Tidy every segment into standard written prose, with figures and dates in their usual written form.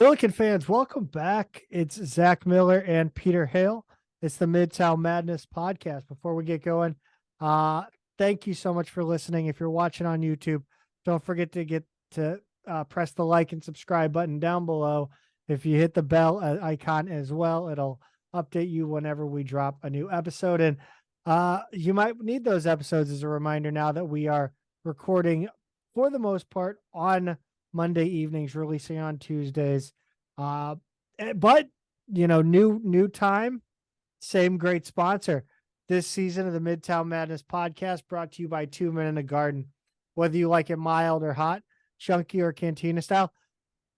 Billiken fans, welcome back. It's Zach Miller and Peter Hale. It's the Midtown Madness Podcast. Before we get going, thank you so much for listening. If you're watching on YouTube, don't forget to press the like and subscribe button down below. If you hit the bell icon as well, it'll update you whenever we drop a new episode. And you might need those episodes as a reminder now that we are recording, for the most part, on Monday evenings, releasing on Tuesdays. But new time, same great sponsor. This season of the Midtown Madness Podcast brought to you by 2 Men in a Garden. Whether you like it mild or hot, chunky or cantina style,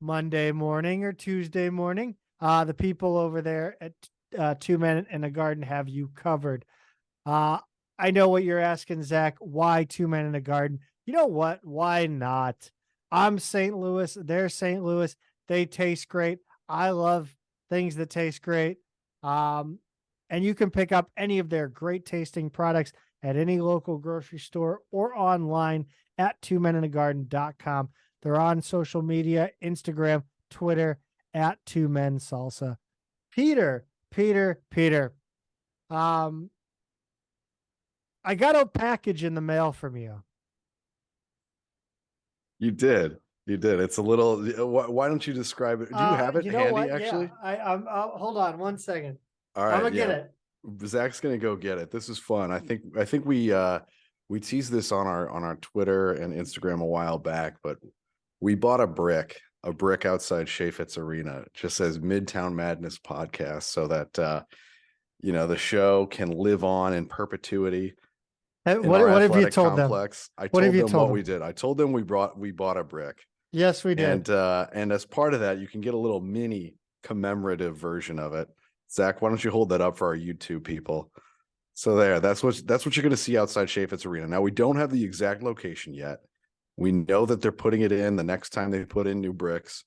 Monday morning or Tuesday morning, the people over there at 2 Men in a Garden have you covered. I know what you're asking, Zach. Why 2 Men in a Garden? You know what? Why not? I'm St. Louis. They're St. Louis. They taste great. I love things that taste great. And you can pick up any of their great tasting products at any local grocery store or online at 2meninthegarden.com. They're on social media, Instagram, Twitter, at 2mensalsa. Peter. I got a package in the mail from you. You did. It's a little. Why don't you describe it? Do you have it handy? What? Actually, yeah, hold on 1 second. All right, I'm gonna get it. Zach's gonna go get it. This is fun. I think we teased this on our Twitter and Instagram a while back, but we bought a brick outside Chaffetz Arena. It just says Midtown Madness Podcast, so that the show can live on in perpetuity. What have you told complex. them? I told them what we did. I told them we bought a brick. Yes, we did. And as part of that, you can get a little mini commemorative version of it. Zach, why don't you hold that up for our YouTube people? So that's what you're going to see outside Chaffetz Arena. Now, we don't have the exact location yet. We know that they're putting it in the next time they put in new bricks,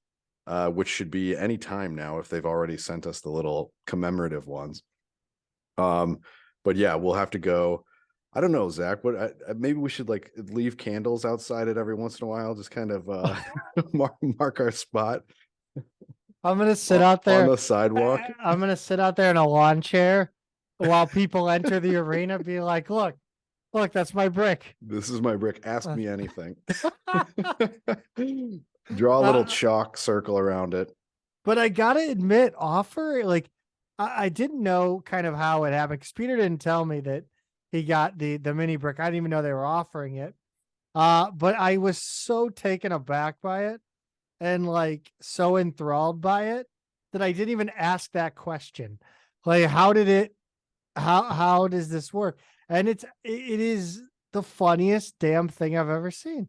which should be any time now if they've already sent us the little commemorative ones. But yeah, we'll have to go. I don't know, Zach. Maybe we should leave candles outside it every once in a while, just kind of mark our spot. I'm gonna sit out there on the sidewalk. I'm gonna sit out there in a lawn chair while people enter the arena. Be like, look, that's my brick. This is my brick. Ask me anything. Draw a little chalk circle around it. But I gotta admit, I didn't know kind of how it happened because Peter didn't tell me that he got the mini brick. I didn't even know they were offering it. But I was so taken aback by it and so enthralled by it that I didn't even ask that question. How does this work? And it is the funniest damn thing I've ever seen.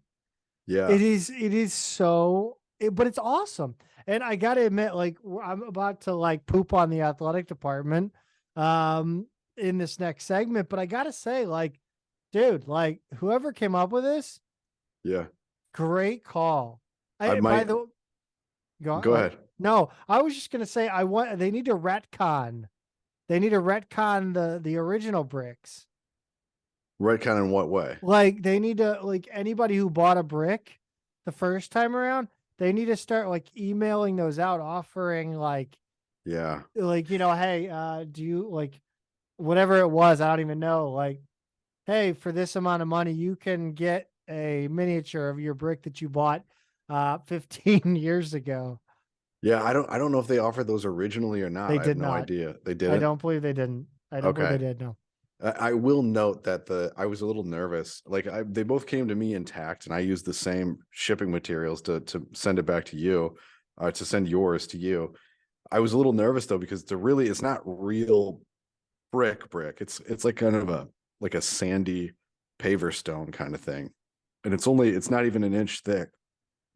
Yeah. It is so, but it's awesome. And I got to admit, I'm about to poop on the athletic department in this next segment, but I got to say, dude, whoever came up with this, yeah, great call. Go ahead. No, I was just going to say, they need to retcon. They need to retcon the original bricks. Retcon in what way? They need to, anybody who bought a brick the first time around, they need to start emailing those out, offering yeah, hey, do you whatever it was, I don't even know, hey, for this amount of money, you can get a miniature of your brick that you bought 15 years ago. Yeah, I don't know if they offered those originally or not. They did not. Idea. They didn't. I don't believe they didn't. I don't believe they did. No. I will note that I was a little nervous. They both came to me intact, and I used the same shipping materials to send it back to you, to send yours to you. I was a little nervous though because it's not real brick. It's kind of a sandy paver stone kind of thing, and it's not even an inch thick,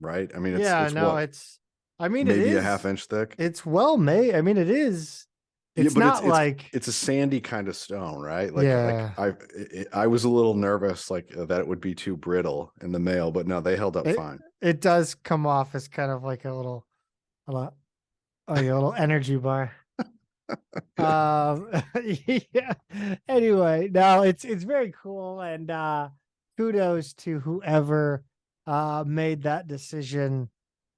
right? I mean, maybe a half-inch thick. It's well made. I mean, it is. It's not it's a sandy kind of stone, right? Yeah. I was a little nervous that it would be too brittle in the mail, but no, they held up fine. It does come off as kind of like a little energy bar. Yeah. Anyway, no, it's very cool, and kudos to whoever made that decision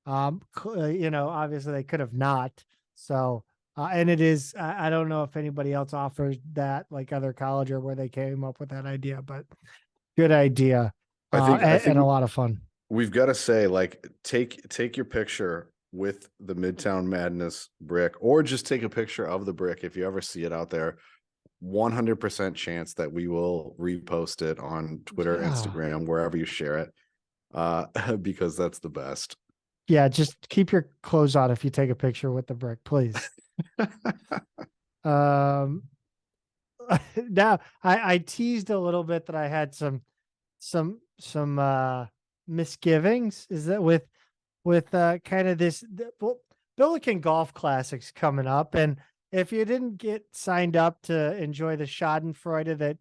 Obviously they could have not. So, and it is, I don't know if anybody else offers that, like other college or where they came up with that idea, but good idea. I And a think lot of fun. we've got to say, like, take your picture with the Midtown Madness brick, or just take a picture of the brick if you ever see it out there. 100% chance that we will repost it on Twitter, Yeah. Instagram, wherever you share it, because that's the best. Yeah, just keep your clothes on if you take a picture with the brick, please. um Now I teased a little bit that I had some misgivings. Is that with kind of this Billiken Golf Classics coming up, and if you didn't get signed up to enjoy the Schadenfreude that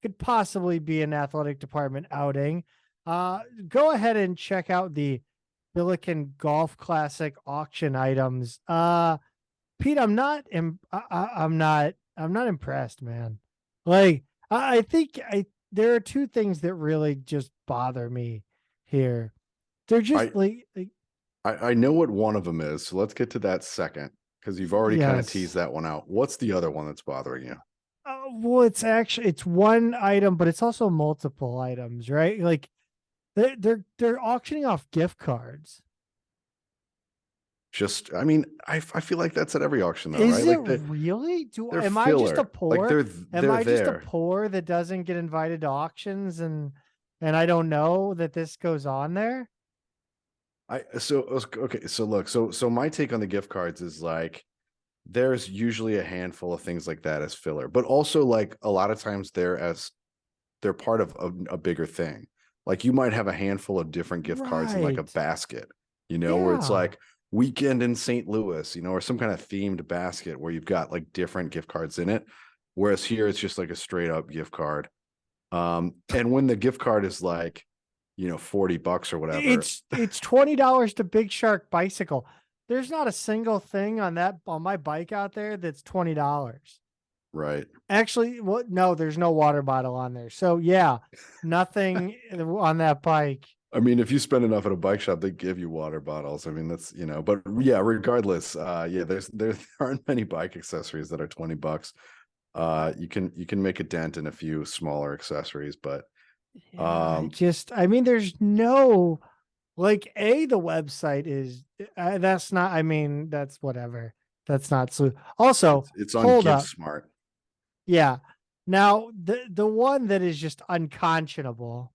could possibly be an athletic department outing, go ahead and check out the Billiken Golf Classic auction items. Pete, I'm not impressed, man. Like I think there are two things that really just bother me here. They're just I know what one of them is, so let's get to that second, because you've already kind of teased that one out. What's the other one that's bothering you? Well, it's one item, but it's also multiple items, right? Like they're auctioning off gift cards. I mean, I feel like that's at every auction, though, Is right? it Like really? am I just a like poor? Am I just a there. poor that doesn't get invited to auctions and I don't know that this goes on there? Okay, so look, so my take on the gift cards is like there's usually a handful of things like that as filler, but also like a lot of times they're part of a bigger thing. Like you might have a handful of different gift cards in like a Right. basket, where it's Yeah. like weekend in St. Louis, or some kind of themed basket where you've got like different gift cards in it. Whereas here it's just like a straight up gift card. And when the gift card is like, $40 or whatever. It's $20 to Big Shark Bicycle. There's not a single thing on my bike out there that's $20. Right. Actually, no, there's no water bottle on there. So yeah, nothing on that bike. I mean, if you spend enough at a bike shop, they give you water bottles. I mean, that's, but yeah, regardless, there aren't many bike accessories that are $20. You can make a dent in a few smaller accessories, but I mean, there's no the website is that's not, I mean, that's whatever. That's not so. Also, it's on hold Gift up. Smart. Yeah. Now the one that is just unconscionable.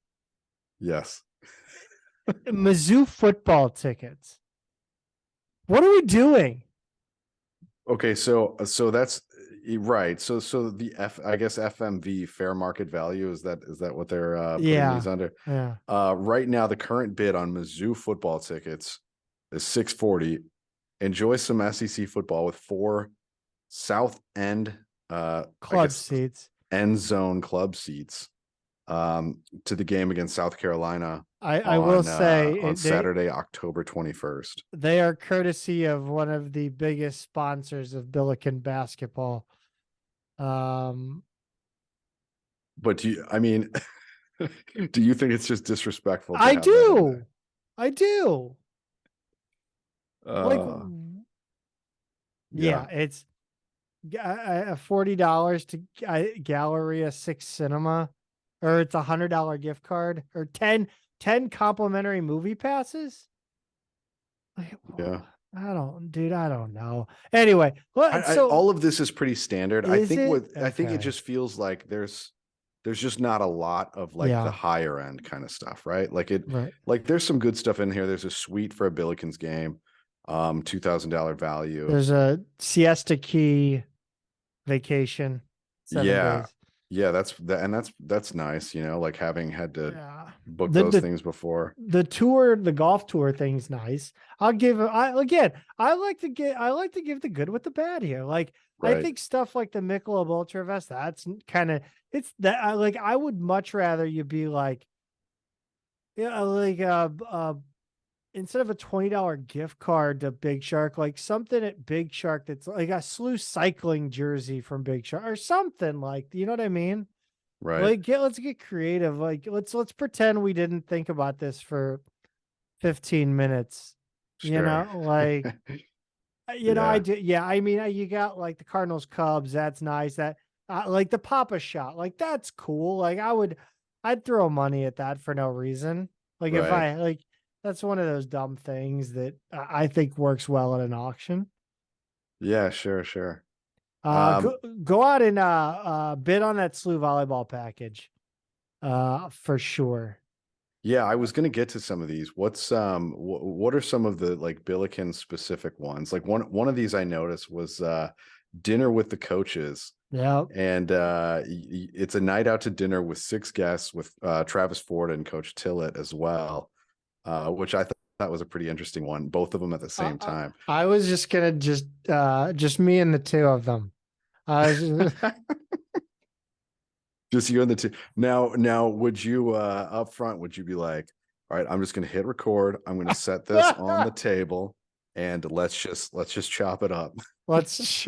Yes. Mizzou football tickets. What are we doing? Okay, so that's right. So the I guess FMV, fair market value, is that what they're putting these under? Yeah. Right now the current bid on Mizzou football tickets is $640. Enjoy some SEC football with 4 South End Club seats, end zone club seats to the game against South Carolina. I will say on Saturday, October 21st. They are courtesy of one of the biggest sponsors of Billiken Basketball. But do you think it's just disrespectful? I do. It's $40 to Galleria 6 Cinema, or it's $100 gift card, or 10 complimentary movie passes. Yeah. I don't know. Anyway, all of this is pretty standard. I think it Okay. just feels like there's just not a lot of like the higher end kind of stuff, right? Like there's some good stuff in here. There's a suite for a Billikens game, $2,000 value. There's a siesta key vacation, 7 days. Yeah, that's nice, like having had to book those things before. The golf tour thing's nice. I like to give the good with the bad here. Like right. I think stuff like the Michelob Ultra Vest, that's kind of, it's that I would much rather you be like, instead of a $20 gift card to Big Shark, like something at Big Shark that's like a Slew cycling jersey from Big Shark or something, like, you know what I mean? Right. Like let's get creative. Like let's pretend we didn't think about this for 15 minutes. You Sure. know, like, I Yeah. do. Yeah. I mean, you got like the Cardinals Cubs. That's nice. That, like the Papa shot, like that's cool. Like I'd throw money at that for no reason. Like if Right. I like, that's one of those dumb things that I think works well at an auction. Yeah, sure, sure. Go, go out and bid on that SLU volleyball package. For sure. Yeah, I was gonna get to some of these. What are some of the like Billiken specific ones? Like one of these I noticed was dinner with the coaches. Yeah. And it's a night out to dinner with 6 guests with Travis Ford and Coach Tillett as well, which I thought was a pretty interesting one. Both of them at the same time. I was just gonna just me and the two of them. I was just, Just you and the two. Now, would you up front? Would you be like, all right, I'm just gonna hit record. I'm gonna set this on the table, and let's just chop it up. let's.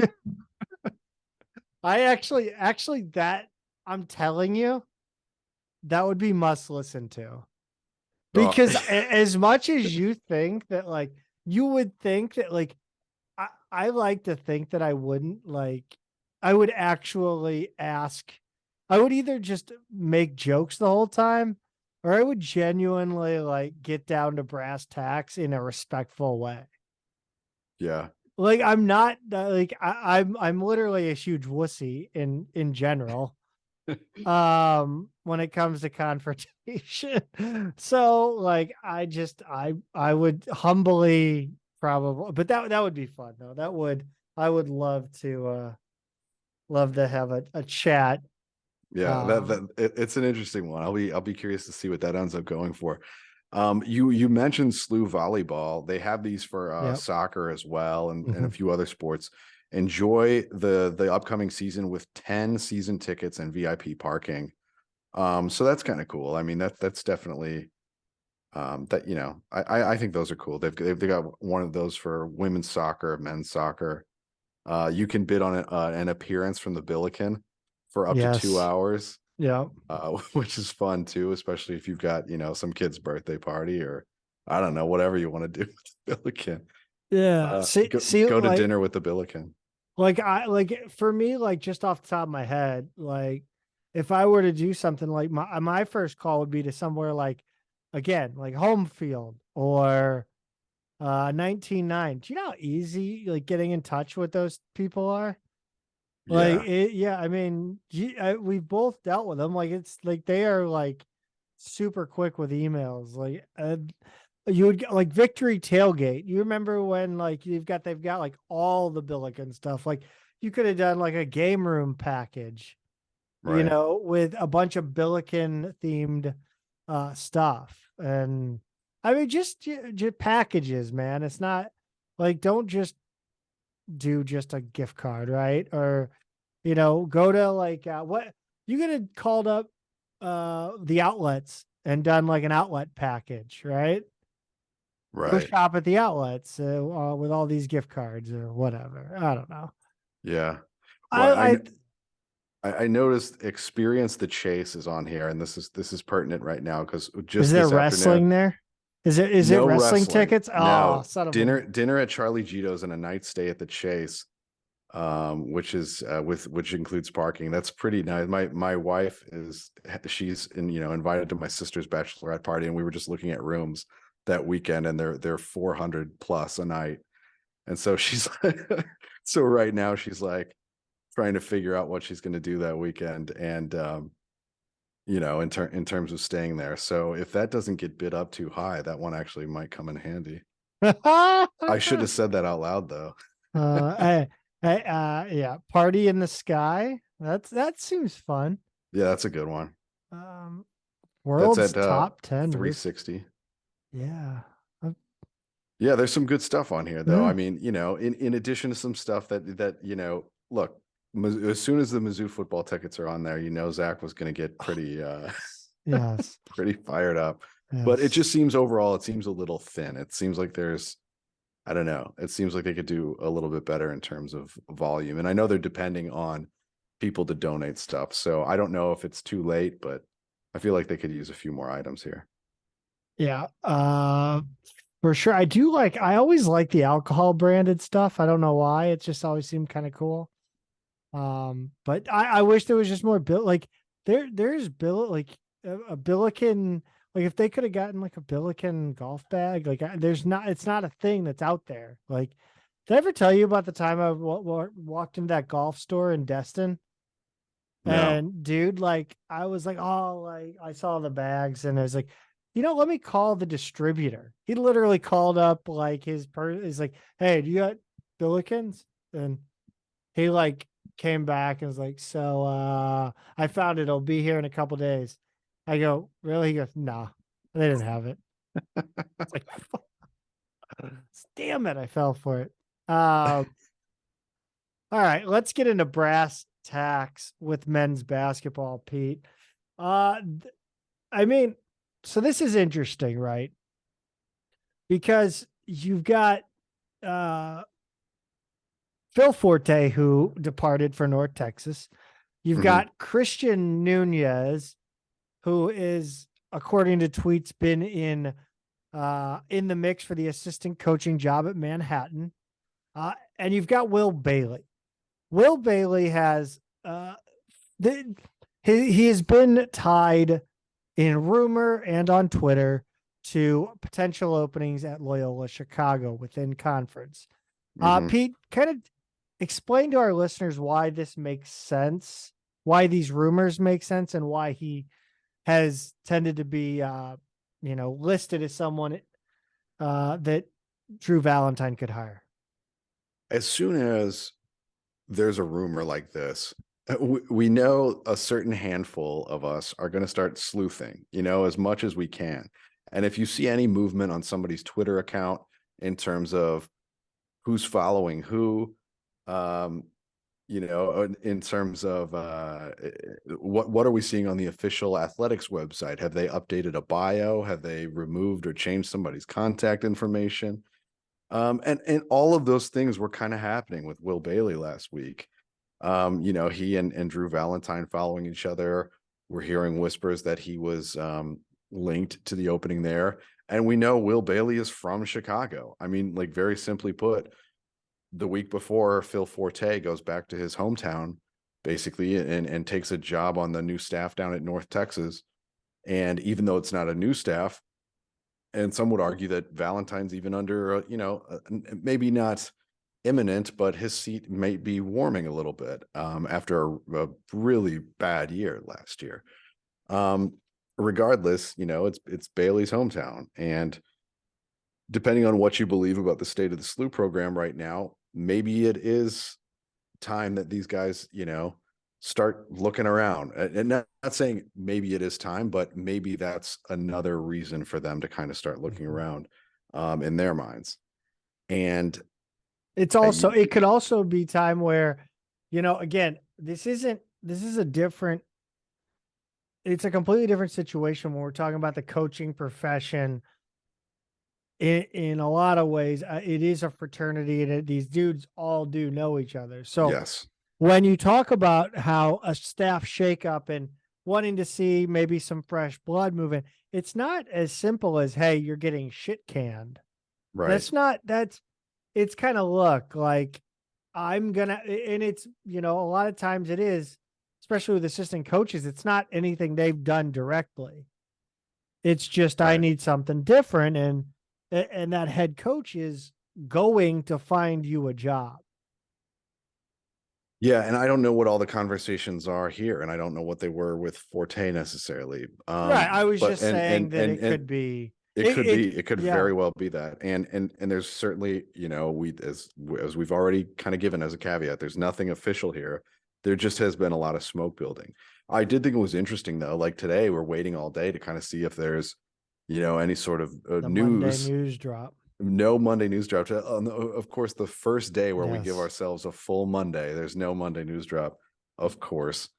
I actually that I'm telling you, that would be must listen to. Oh, Because as much as you think that, like, you would think that, like, I like to think that I wouldn't, like, I would actually ask, I would either just make jokes the whole time, or I would genuinely, like, get down to brass tacks in a respectful way. yeah, Like, I'm not like, I'm literally a huge wussy in general. When it comes to confrontation. So like I would humbly probably, but that would be fun though. I would love to have a chat. yeah. It's an interesting one. I'll be curious to see what that ends up going for. You mentioned SLU volleyball. They have these for Yep. soccer as well, and a Mhm. few other sports. Enjoy the upcoming season with 10 season tickets and VIP parking. So that's kind of cool. I mean, that's definitely that, I think those are cool. They've got one of those for women's soccer, men's soccer. You can bid on an appearance from the Billiken for up to two Yes. hours, Yeah. which is fun too, especially if you've got, some kid's birthday party or I don't know, whatever you want to do with the Billiken. Yeah. See, Go to dinner with the Billiken. like for me, like just off the top of my head, like if I were to do something, like my first call would be to somewhere like, again, like home field or 19.9. Do you know how easy like getting in touch with those people are? Like Yeah, yeah, I mean, we've both dealt with them. Like it's like they are like super quick with emails. Like you would get like Victory Tailgate. You remember when like they've got like all the Billiken stuff. Like you could have done like a game room package, right. with a bunch of Billiken themed stuff. And I mean just packages, man. It's not like, don't just do just a gift card, right? Or go to like what you could have called up the outlets and done like an outlet package, right? Go Right. shop at the outlets with all these gift cards or whatever. I don't know. Yeah. Well, I, I I noticed Experience the Chase is on here, and this is pertinent right now because Is just there this afternoon, wrestling there? Is it no wrestling wrestling. tickets? Oh, No son of a. dinner at Charlie Gito's and a night stay at the Chase, which is which includes parking. That's pretty nice. My wife she's invited to my sister's bachelorette party, and we were just looking at rooms that weekend, and they're 400 plus a night, and so she's so right now she's like trying to figure out what she's going to do that weekend and in terms of staying there. So if that doesn't get bid up too high, that one actually might come in handy. I should have said that out loud though. Yeah, Party in the Sky. That seems fun. Yeah, that's a good one. Um, That's World's at top 10 roof. 360. Yeah. Yeah, there's some good stuff on here though. Yeah. I mean, in addition to some stuff that look, as soon as the Mizzou football tickets are on there, Zach was going to get pretty Yes. pretty fired up. But it Yes. just seems overall, it seems a little thin. It seems like I don't know. It seems like they could do a little bit better in terms of volume. And I know they're depending on people to donate stuff. So I don't know if it's too late, but I feel like they could use a few more items here. Yeah. For sure. I always like the alcohol branded stuff. I don't know why. It just always seemed kind of cool. But I wish there was just more like there's a Billiken, like if they could have gotten like a Billiken golf bag, it's not a thing that's out there. Like, did I ever tell you about the time I walked into that golf store in Destin? No. And dude, like I was like, oh, like I saw the bags and I was like, let me call the distributor. He literally called up like is like, hey, do you got Billikens? And he like came back and was like, so I found it. It'll be here in a couple days. I go, really? He goes, nah, they didn't have it. It's like, damn it, I fell for it. All right, let's get into brass tacks with men's basketball, Pete. Uh, I mean, so this is interesting, right? Because you've got uh, Phil Forte, who departed for North Texas. You've Mhm. got Christian Nunez, who is, according to tweets, been in the mix for the assistant coaching job at Manhattan. And you've got Will Bailey. Will Bailey has he has been tied in rumor and on Twitter to potential openings at Loyola Chicago within conference. Mhm. Pete, kind of explain to our listeners why this makes sense, why these rumors make sense, and why he has tended to be, listed as someone that Drew Valentine could hire. As soon as there's a rumor like this, we know a certain handful of us are going to start sleuthing, as much as we can. And if you see any movement on somebody's Twitter account in terms of who's following who, in terms of what are we seeing on the official athletics website? Have they updated a bio? Have they removed or changed somebody's contact information? And all of those things were kind of happening with Will Bailey last week. He and Drew Valentine following each other. We're hearing whispers that he was linked to the opening there. And we know Will Bailey is from Chicago. I mean, like very simply put, the week before Phil Forte goes back to his hometown, basically, and takes a job on the new staff down at North Texas. And even though it's not a new staff, and some would argue that Valentine's even under, maybe not imminent, but his seat may be warming a little bit after a really bad year last year. Regardless, it's Bailey's hometown, and depending on what you believe about the state of the SLU program right now, maybe it is time that these guys, start looking around. And not saying maybe it is time, but maybe that's another reason for them to kind of start looking around in their minds. And It could also be time where, again, it's a completely different situation when we're talking about the coaching profession. In a lot of ways, it is a fraternity, and these dudes all do know each other. So yes, when you talk about how a staff shakeup and wanting to see maybe some fresh blood moving, it's not as simple as, hey, you're getting shit canned. right. It's kind of look like and it's, a lot of times it is, especially with assistant coaches, it's not anything they've done directly. It's just, I Right. need something different. And that head coach is going to find you a job. Yeah, and I don't know what all the conversations are here, and I don't know what they were with Forte necessarily. Right. I was But just saying that it could be, it could yeah. very well be that. And there's certainly, we as we've already kind of given as a caveat, there's nothing official here. There just has been a lot of smoke building. I did think it was interesting though. Like today, we're waiting all day to kind of see if there's, any sort of The Monday news drop. No Monday news drop. Of course, the first day where we give Yes. ourselves a full Monday, there's no Monday news drop, of course.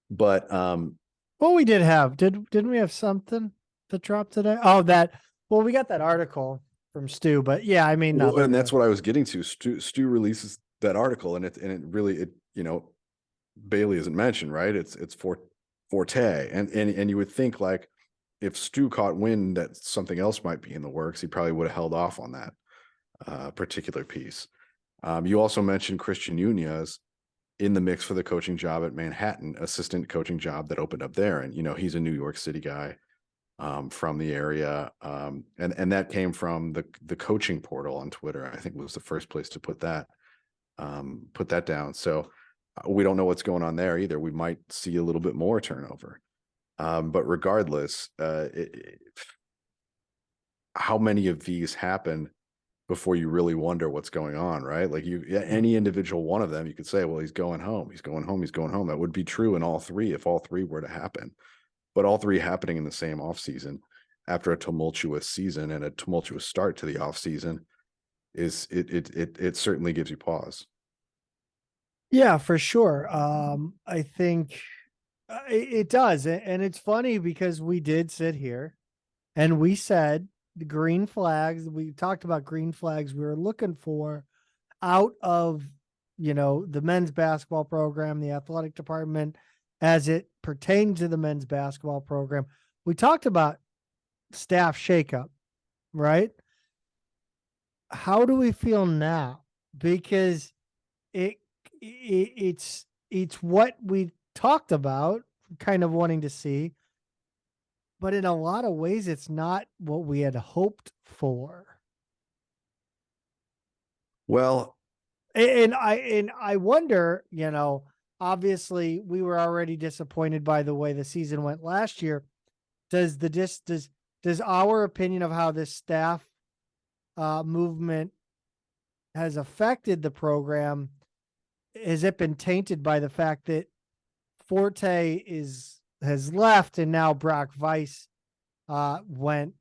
But Well, we didn't we have something that dropped today? Well, we got that article from Stu, but yeah, I mean, well, and that's what I was getting to. Stu releases that article, and it really, Bailey isn't mentioned, right? It's Forte, and you would think like, if Stu caught wind that something else might be in the works, he probably would have held off on that particular piece. You also mentioned Christian Nunez in the mix for the coaching job at Manhattan, assistant coaching job that opened up there. And, he's a New York City guy from the area. And that came from the coaching portal on Twitter. I think was the first place to put that down. So we don't know what's going on there either. We might see a little bit more turnover. But regardless, how many of these happen before you really wonder what's going on, right? Like any individual one of them, you could say, well, he's going home. That would be true in all three if all three were to happen. But all three happening in the same offseason after a tumultuous season and a tumultuous start to the offseason it certainly gives you pause. Yeah, for sure. I think it does. And it's funny because we did sit here and we said the green flags, we talked about green flags we were looking for out of, the men's basketball program, the athletic department, as it pertained to the men's basketball program. We talked about staff shakeup, right? How do we feel now? Because it's what we talked about, kind of wanting to see, but in a lot of ways, it's not what we had hoped for. Well, and I wonder, obviously we were already disappointed by the way the season went last year. Does our opinion of how this staff movement has affected the program, has it been tainted by the fact that Forte has left and now Brock Weiss went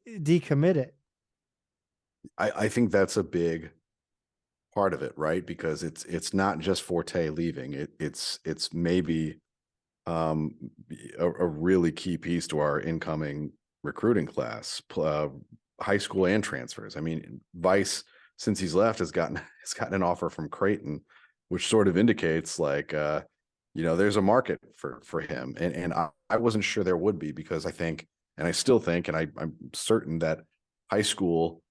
decommitted? I think that's a big part of it, right? Because it's not just Forte leaving. It's maybe a really key piece to our incoming recruiting class, high school and transfers. I mean, Weiss, since he's left, has gotten an offer from Creighton, which sort of indicates like there's a market for him. And I wasn't sure there would be, because I think, and I still think, and I'm certain that high school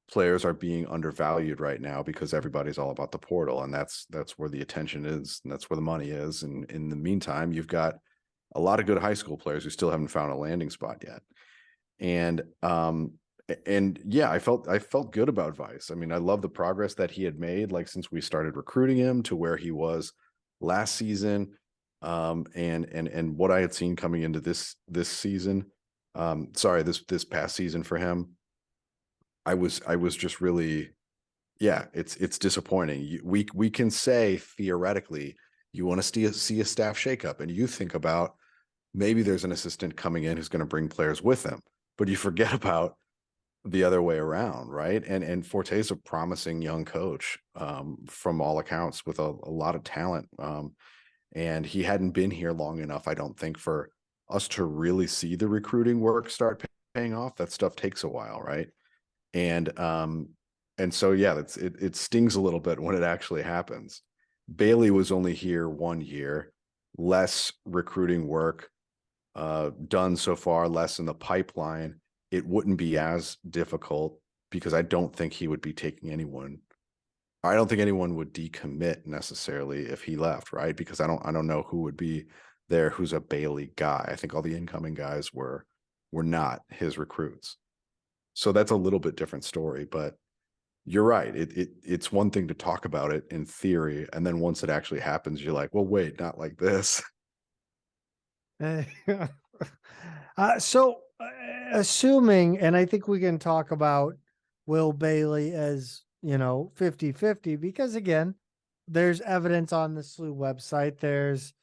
players are being undervalued right now because everybody's all about the portal, and that's where the attention is, and that's where the money is. And in the meantime, you've got a lot of good high school players who still haven't found a landing spot yet. And yeah, I felt good about Weiss. I mean, I love the progress that he had made, like since we started recruiting him to where he was last season. And what I had seen coming into this season, this past season for him, I was just really, yeah, it's disappointing. We can say theoretically you want to see a staff shakeup, and you think about maybe there's an assistant coming in who's going to bring players with him, but you forget about the other way around, right? And Forte's a promising young coach from all accounts, with a lot of talent, and he hadn't been here long enough, I don't think, for us to really see the recruiting work start paying off. That stuff takes a while, right? And so yeah, it stings a little bit when it actually happens. Bailey was only here 1 year, less recruiting work done so far, less in the pipeline. It wouldn't be as difficult, because I don't think he would be taking anyone. I don't think anyone would decommit necessarily if he left, right? Because I don't know who would be there who's a Bailey guy. I think all the incoming guys were not his recruits. So that's a little bit different story, but you're right. It's one thing to talk about it in theory, and then once it actually happens, you're like, well, wait, not like this. So assuming, and I think we can talk about Will Bailey as, 50-50, because again, there's evidence on the SLU website. There's,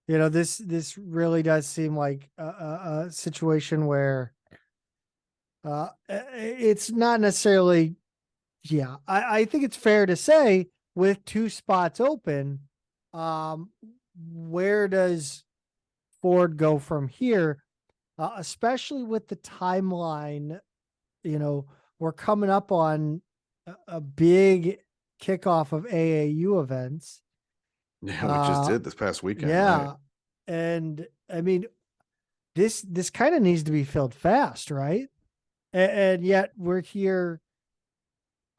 this really does seem like a situation where it's not necessarily, yeah, I think it's fair to say, with 2 spots open, where does Ford go from here? Especially with the timeline, we're coming up on a big kickoff of AAU events. Yeah, we just did this past weekend. Yeah. Right? And I mean, this kind of needs to be filled fast, right? And yet we're here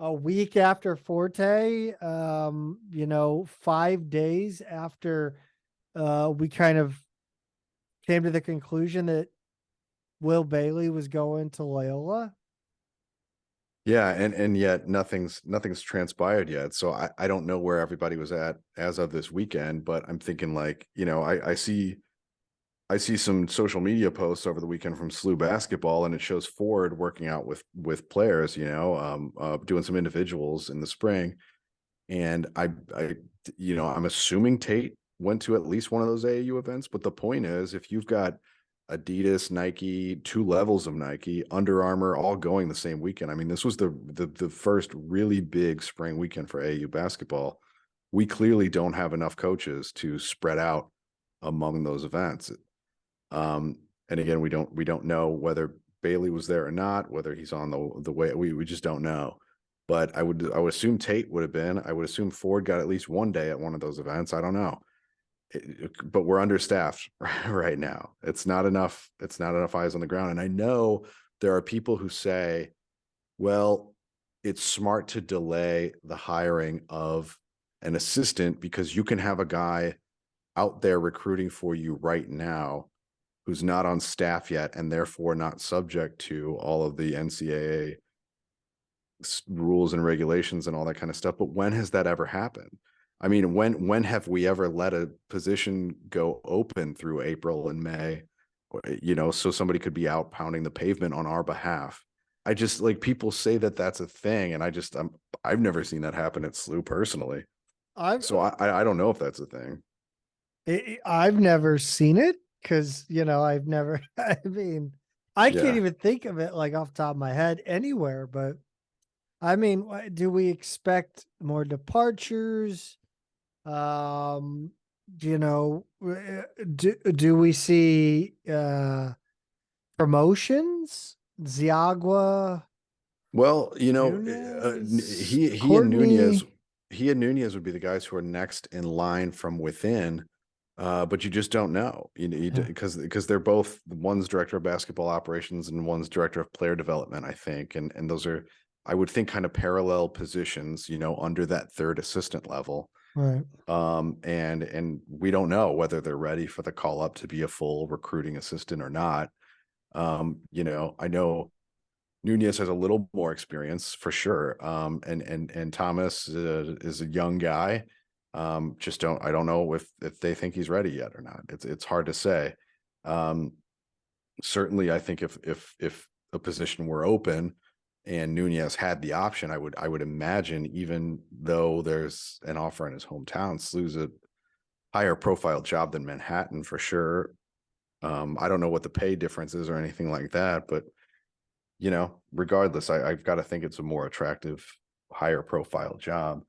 a week after Forte, 5 days after we kind of came to the conclusion that Will Bailey was going to Loyola. Yeah, and yet nothing's transpired yet. So I don't know where everybody was at as of this weekend, but I'm thinking like, I see some social media posts over the weekend from SLU Basketball, and it shows Ford working out with players, doing some individuals in the spring. And I'm assuming Tate went to at least one of those AAU events. But the point is, if you've got Adidas, Nike, 2 levels of Nike, Under Armour, all going the same weekend. I mean, this was the first really big spring weekend for AAU basketball. We clearly don't have enough coaches to spread out among those events. And again, we don't know whether Bailey was there or not, whether he's on the way. We just don't know. But I would assume Tate would have been. I would assume Ford got at least one day at one of those events. I don't know. But we're understaffed right now. It's not enough eyes on the ground. And I know there are people who say, well, it's smart to delay the hiring of an assistant because you can have a guy out there recruiting for you right now who's not on staff yet and therefore not subject to all of the NCAA rules and regulations and all that kind of stuff. But when has that ever happened? I mean, when have we ever let a position go open through April and May, so somebody could be out pounding the pavement on our behalf? I just, like, people say that that's a thing, and I've never seen that happen at SLU personally. I don't know if that's a thing. I've never seen it because I've never. I mean, I can't even think of it like off the top of my head anywhere. But I mean, do we expect more departures? Do we see promotions? Ziagua? Well, Nunez, he and Courtney? Nunez would be the guys who are next in line from within. But you just don't know, because they're both, one's director of basketball operations and one's director of player development, I think. And those are, I would think, kind of parallel positions, under that third assistant level. Right. And we don't know whether they're ready for the call up to be a full recruiting assistant or not. I know Nunez has a little more experience for sure. And Thomas is a young guy. I don't know if they think he's ready yet or not. It's hard to say. Certainly I think if a position were open and Nunez had the option, I would imagine, even though there's an offer in his hometown, SLU's a higher profile job than Manhattan for sure. I don't know what the pay difference is or anything like that, but regardless, I've got to think it's a more attractive, higher profile job.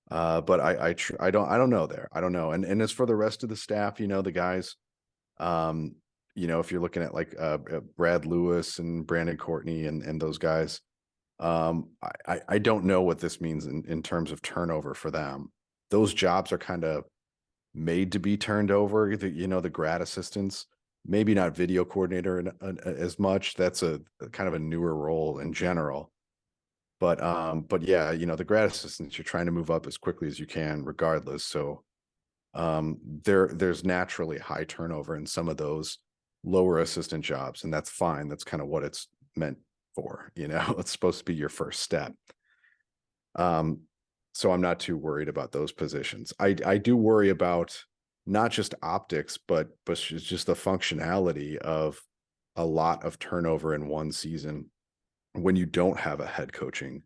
But I don't know there. I don't know. And as for the rest of the staff, the guys, if you're looking at like Brad Lewis and Brandon Courtney and those guys, I don't know what this means in terms of turnover for them. Those jobs are kind of made to be turned over. The grad assistants, maybe not video coordinator as much. That's a kind of a newer role in general. But yeah, the grad assistants, you're trying to move up as quickly as you can, regardless. So there's naturally high turnover in some of those lower assistant jobs, and that's fine. That's kind of what it's meant for. It's supposed to be your first step. So I'm not too worried about those positions. I do worry about not just optics, but just the functionality of a lot of turnover in one season when you don't have a head coaching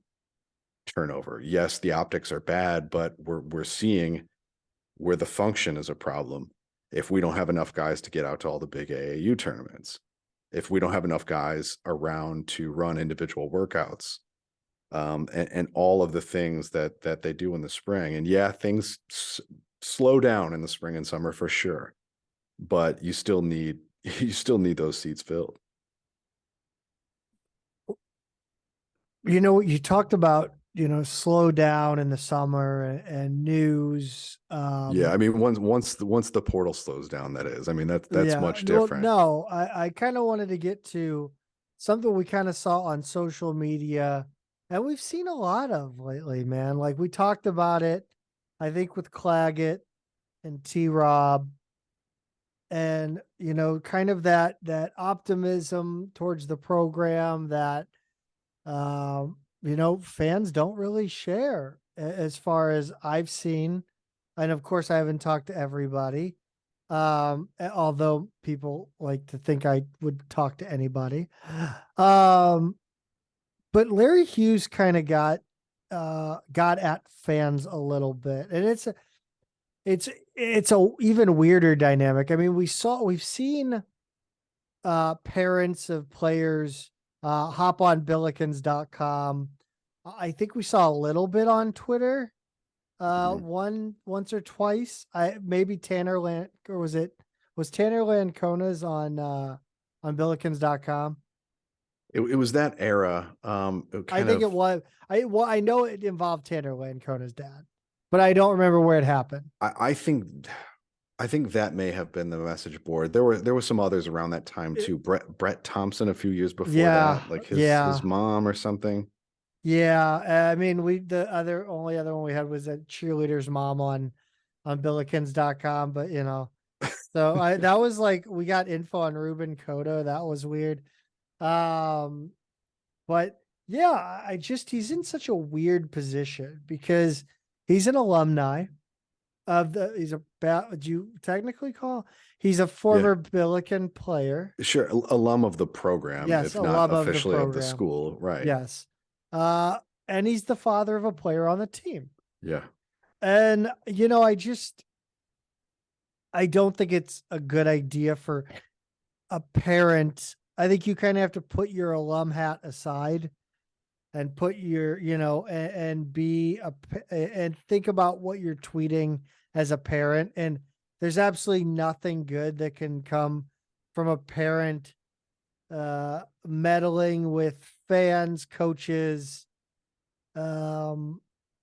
turnover. Yes, the optics are bad, but we're seeing where the function is a problem. If we don't have enough guys to get out to all the big AAU tournaments, if we don't have enough guys around to run individual workouts, and all of the things that they do in the spring. And yeah, things slow down in the spring and summer for sure, but you still need those seats filled. You talked about slow down in the summer and news. Yeah, I mean, once the portal slows down, that is. I mean, that's Yeah. much Well, different. no, I kind of wanted to get to something we kind of saw on social media and we've seen a lot of lately, man. Like we talked about it, I think with Claggett and T Rob and, kind of that optimism towards the program that, fans don't really share as far as I've seen. And of course, I haven't talked to everybody. Although people like to think I would talk to anybody. Um, but Larry Hughes kind of got at fans a little bit. And it's a even weirder dynamic. I mean, we've seen parents of players hop on billikens.com. I think we saw a little bit on Twitter Mhm. once or twice. I maybe Tanner Land or was Tanner Lancona's on billikens.com. It was that era. It I kind think of it was. I know it involved Tanner Lancona's dad, but I don't remember where it happened. I think that may have been the message board. There were some others around that time It- too. Brett Thompson a few years before yeah, that, like his yeah. mom or something. Yeah, I mean, the only other one we had was a cheerleader's mom on billikens.com, but so that was like we got info on Ruben Cotto. That was weird. Um, but yeah, he's in such a weird position because he's an alumni would you technically call he's a Yeah, former Billiken player. sure. Alum of the program, Yes, if not alum of the officially of the program. school, right? Yes. Uh, and he's the father of a player on the team. Yeah. And I don't think it's a good idea for a parent. I think you kind of have to put your alum hat aside and put your, and be and think about what you're tweeting as a parent. And there's absolutely nothing good that can come from a parent meddling with fans, coaches,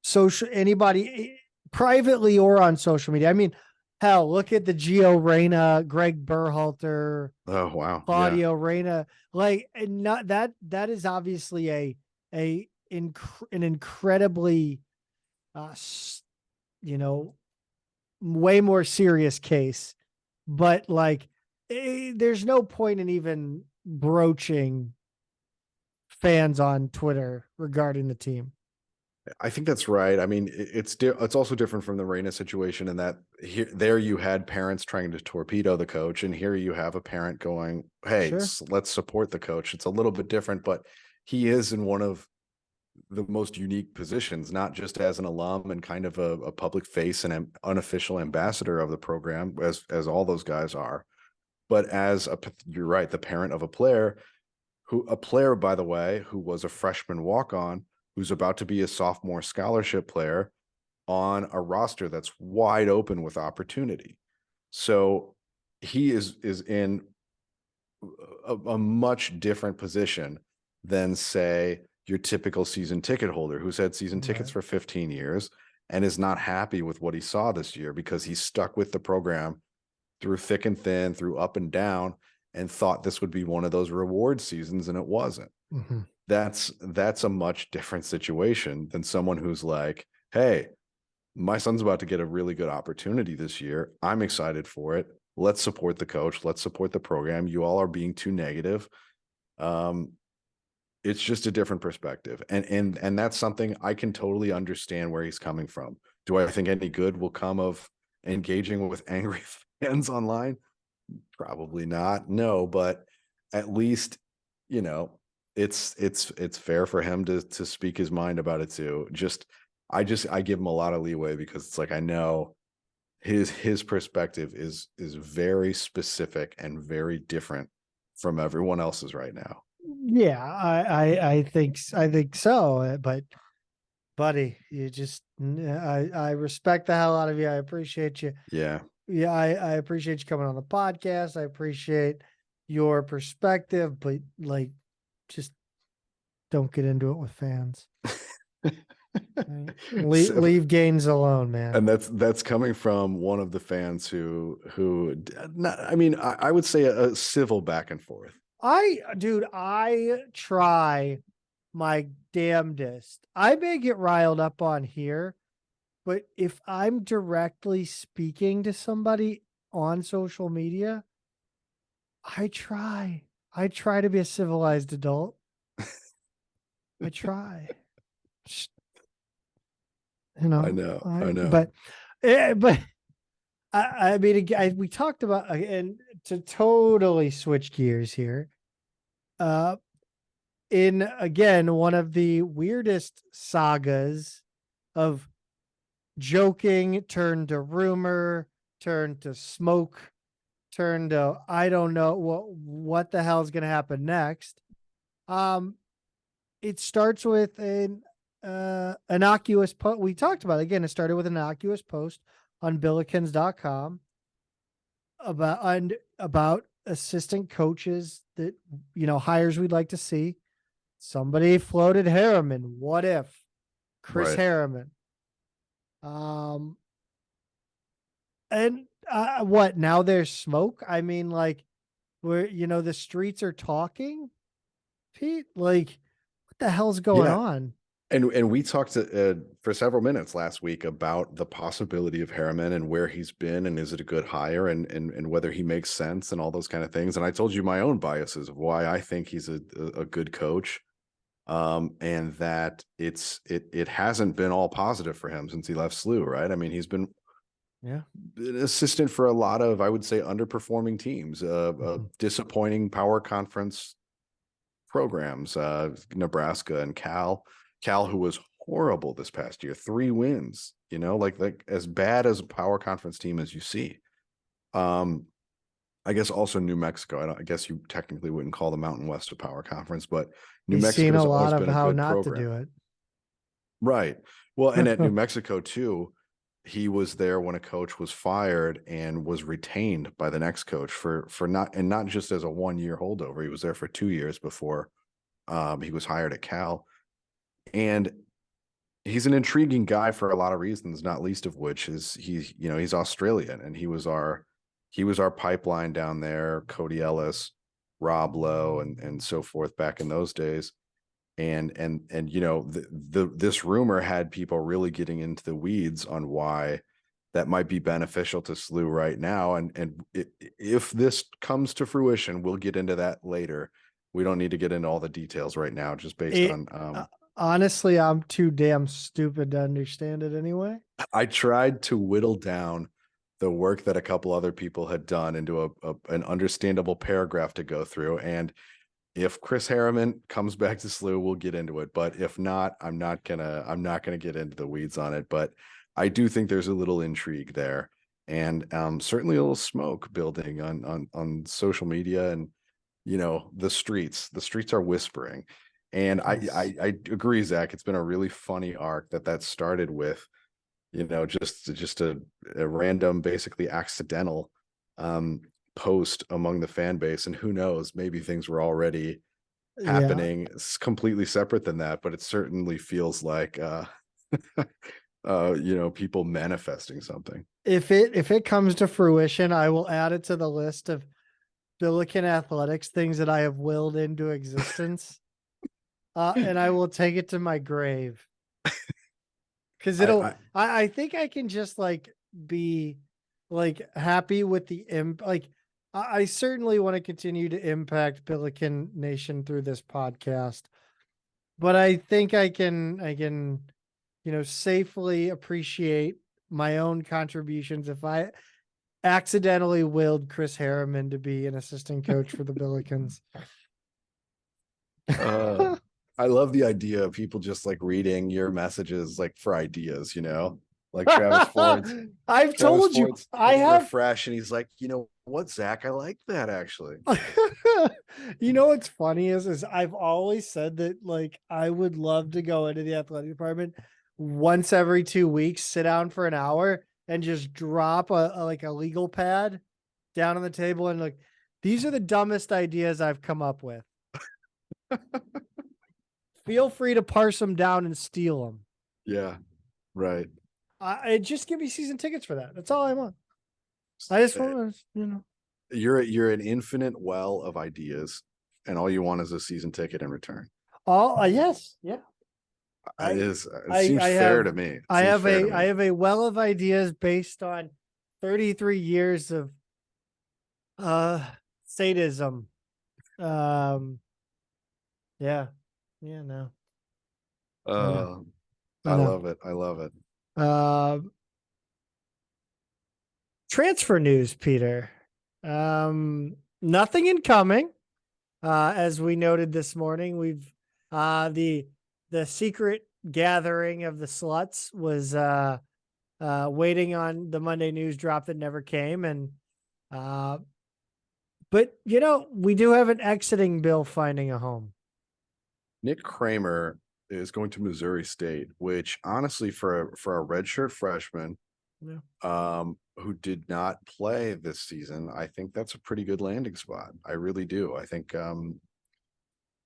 social anybody privately or on social media. I mean, hell, look at the Gio Reyna, Greg Berhalter, Oh wow. Yeah. Claudio Reyna. Like, and not that is obviously an incredibly, uh, you know, way more serious case. But like, there's no point in even broaching fans on Twitter regarding the team. I think that's right. I mean, it's also different from the Reina situation in that there you had parents trying to torpedo the coach, and here you have a parent going, "Hey, Sure. let's support the coach." It's a little bit different, but he is in one of the most unique positions, not just as an alum and kind of a public face and an unofficial ambassador of the program, as all those guys are, but as you're right, the parent of a player, by the way, who was a freshman walk on, who's about to be a sophomore scholarship player on a roster that's wide open with opportunity. So he is in a much different position than, say, your typical season ticket holder who's had season tickets Right. for 15 years and is not happy with what he saw this year because he's stuck with the program through thick and thin, through up and down, and thought this would be one of those reward seasons, and it wasn't. Mm-hmm. That's a much different situation than someone who's like, hey, my son's about to get a really good opportunity this year. I'm excited for it. Let's support the coach. Let's support the program. You all are being too negative. Um, it's just a different perspective. And that's something I can totally understand where he's coming from. Do I think any good will come of engaging with angry fans online? Probably not. No, but at least, you know, it's fair for him to speak his mind about it too. I give him a lot of leeway because it's like I know his perspective is very specific and very different from everyone else's right now. Yeah, I think so. But buddy, I respect the hell out of you. I appreciate you. Yeah. Yeah, I appreciate you coming on the podcast. I appreciate your perspective, but like, just don't get into it with fans. Leave, So- leave Gaines alone, man. and that's coming from one of the fans who not, I mean, I would say a civil back and forth. Dude, I try my damnedest. I may get riled up on here, but if I'm directly speaking to somebody on social media, I try. I try to be a civilized adult. I try. Just, I know, know, I know. but I mean, again, we talked about, and to totally switch gears here, in again, one of the weirdest sagas of joking turned to rumor, turned to smoke, turned to, I don't know what the hell is going to happen next. It starts with an innocuous post. We talked about it. Again, it started with an innocuous post on billikens.com about assistant coaches that, hires we'd like to see. Somebody floated Harriman. What if Chris Right. Harriman? And what, now there's smoke? I mean, like, where, the streets are talking, Pete, like, what the hell's going on? And we talked for several minutes last week about the possibility of Harriman and where he's been and is it a good hire and whether he makes sense and all those kind of things. And I told you my own biases of why I think he's a good coach, and that it hasn't been all positive for him since he left SLU, right? I mean, he's been an assistant for a lot of, I would say, underperforming teams, disappointing power conference programs, Nebraska and Cal, who was horrible this past year, 3 wins, like as bad as a power conference team as you see. I guess also New Mexico. I guess you technically wouldn't call the Mountain West a power conference, but New He's Mexico seen has a always lot of been a how good not program. to do it. Right. Well, and at New Mexico too, he was there when a coach was fired and was retained by the next coach for not just as a 1-year holdover. He was there for 2 years before he was hired at Cal. And he's an intriguing guy for a lot of reasons, not least of which is he's Australian, and he was our pipeline down there, Cody Ellis, Rob Lowe, and so forth back in those days. And this rumor had people really getting into the weeds on why that might be beneficial to SLU right now. And if this comes to fruition, we'll get into that later. We don't need to get into all the details right now, just based on honestly, I'm too damn stupid to understand it anyway. I tried to whittle down the work that a couple other people had done into an understandable paragraph to go through. And if Chris Harriman comes back to SLU, we'll get into it. But if not, I'm not gonna get into the weeds on it. But I do think there's a little intrigue there, and certainly a little smoke building on social media, and the streets are whispering. And I agree, Zach. It's been a really funny arc that started with, just a random, basically accidental post among the fan base, and who knows, maybe things were already happening completely separate than that. But it certainly feels like people manifesting something. If it comes to fruition, I will add it to the list of Billiken athletics things that I have willed into existence. And I will take it to my grave. Because I think I can just be happy with the I certainly want to continue to impact Billiken Nation through this podcast, but I think I can safely appreciate my own contributions if I accidentally willed Chris Harriman to be an assistant coach for the Billikens. I love the idea of people just reading your messages for ideas, like Travis Ford's. I've told you, I have fresh, and he's like, what, Zach? I like that actually. What's funny is I've always said that I would love to go into the athletic department once every 2 weeks, sit down for an hour, and just drop a legal pad down on the table and these are the dumbest ideas I've come up with. Feel free to parse them down and steal them. Yeah. Right. Just give me season tickets for that. That's all I want. I just Uh, want to, You're an infinite well of ideas, and all you want is a season ticket in return. all. Yes, yeah. It seems I fair have to me. It seems fair to me. I have a well of ideas based on 33 years of uh sadism. Um, yeah, yeah, no, I know, Uh, I I know. love it. I love it. Uh, Transfer news, Peter. Nothing incoming. As we noted this morning, we've the secret gathering of the sluts was waiting on the Monday news drop that never came, and uh, but we do have an exiting bill finding a home. Nick Kramer is going to Missouri State, which honestly, for a redshirt freshman, Yeah. who did not play this season, I think that's a pretty good landing spot. I really do. I think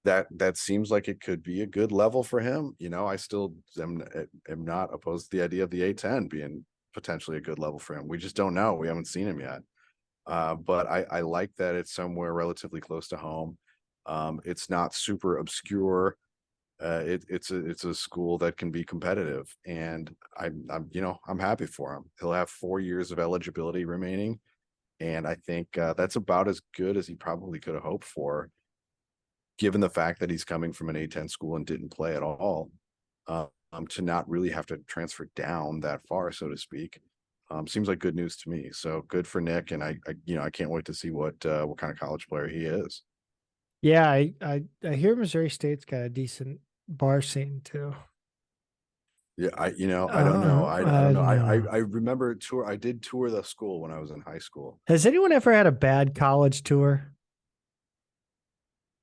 that seems like it could be a good level for him. I still am not opposed to the idea of the A10 being potentially a good level for him. We just don't know. We haven't seen him yet. But I like that it's somewhere relatively close to home. It's not super obscure. It's a school that can be competitive, and I'm happy for him. He'll have 4 years of eligibility remaining, and I think that's about as good as he probably could have hoped for, given the fact that he's coming from an A10 school and didn't play at all. To not really have to transfer down that far, so to speak, seems like good news to me. So good for Nick, and I can't wait to see what kind of college player he is. Yeah, I hear Missouri State's got a decent bar scene too. Yeah, I don't know. I I don't know. don't know. I remember I did tour the school when I was in high school. Has anyone ever had a bad college tour?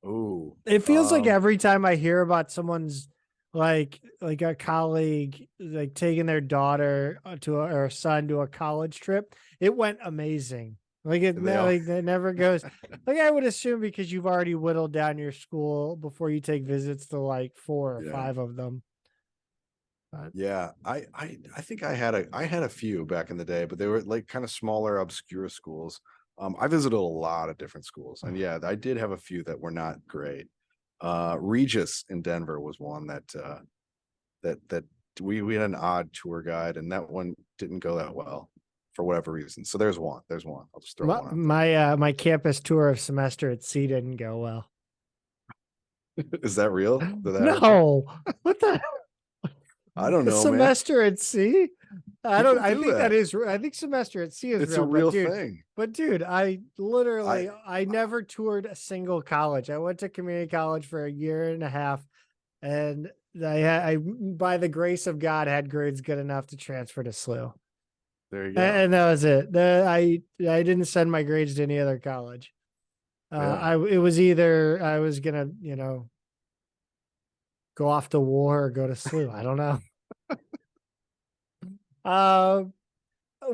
Oh, It feels like every time I hear about someone's like a colleague like taking their daughter or son to a college trip, it went amazing. they all Like it never goes. Like I would assume because you've already whittled down your school before you take visits to like 4 or 5 of them. But yeah. I think I had a few back in the day, but they were like kind of smaller, obscure schools. I visited a lot of different schools, and yeah, I did have a few that were not great. Regis in Denver was one that we had an odd tour guide, and that one didn't go that well for whatever reason. So there's one. There's one. I'll just throw my one out there. my campus tour of semester at sea didn't go well. Is that real? Did that happen? No, what the I don't a know, man. semester at sea? I don't. People I do think that that. is. I think semester at sea is It's a real. real thing. But dude, I literally, I I never toured a single college. I went to community college for a year and a half, and by the grace of God, had grades good enough to transfer to SLU, There you go. and that was it. I didn't send my grades to any other college. Yeah. It was either I was gonna, go off to war or go to SLU. I don't know. Uh,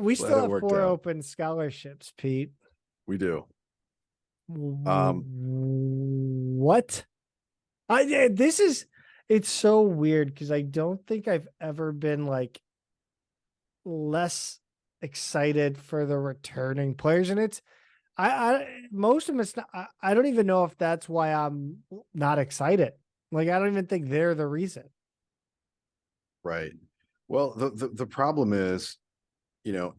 we Glad still it have worked 4 out. open scholarships, Pete. We do. Um, What? This is it's so weird because I don't think I've ever been like less excited for the returning players, and it's I most of them it's not, I don't even know if that's why I'm not excited. Like I don't even think they're the reason. right. Well, the problem is,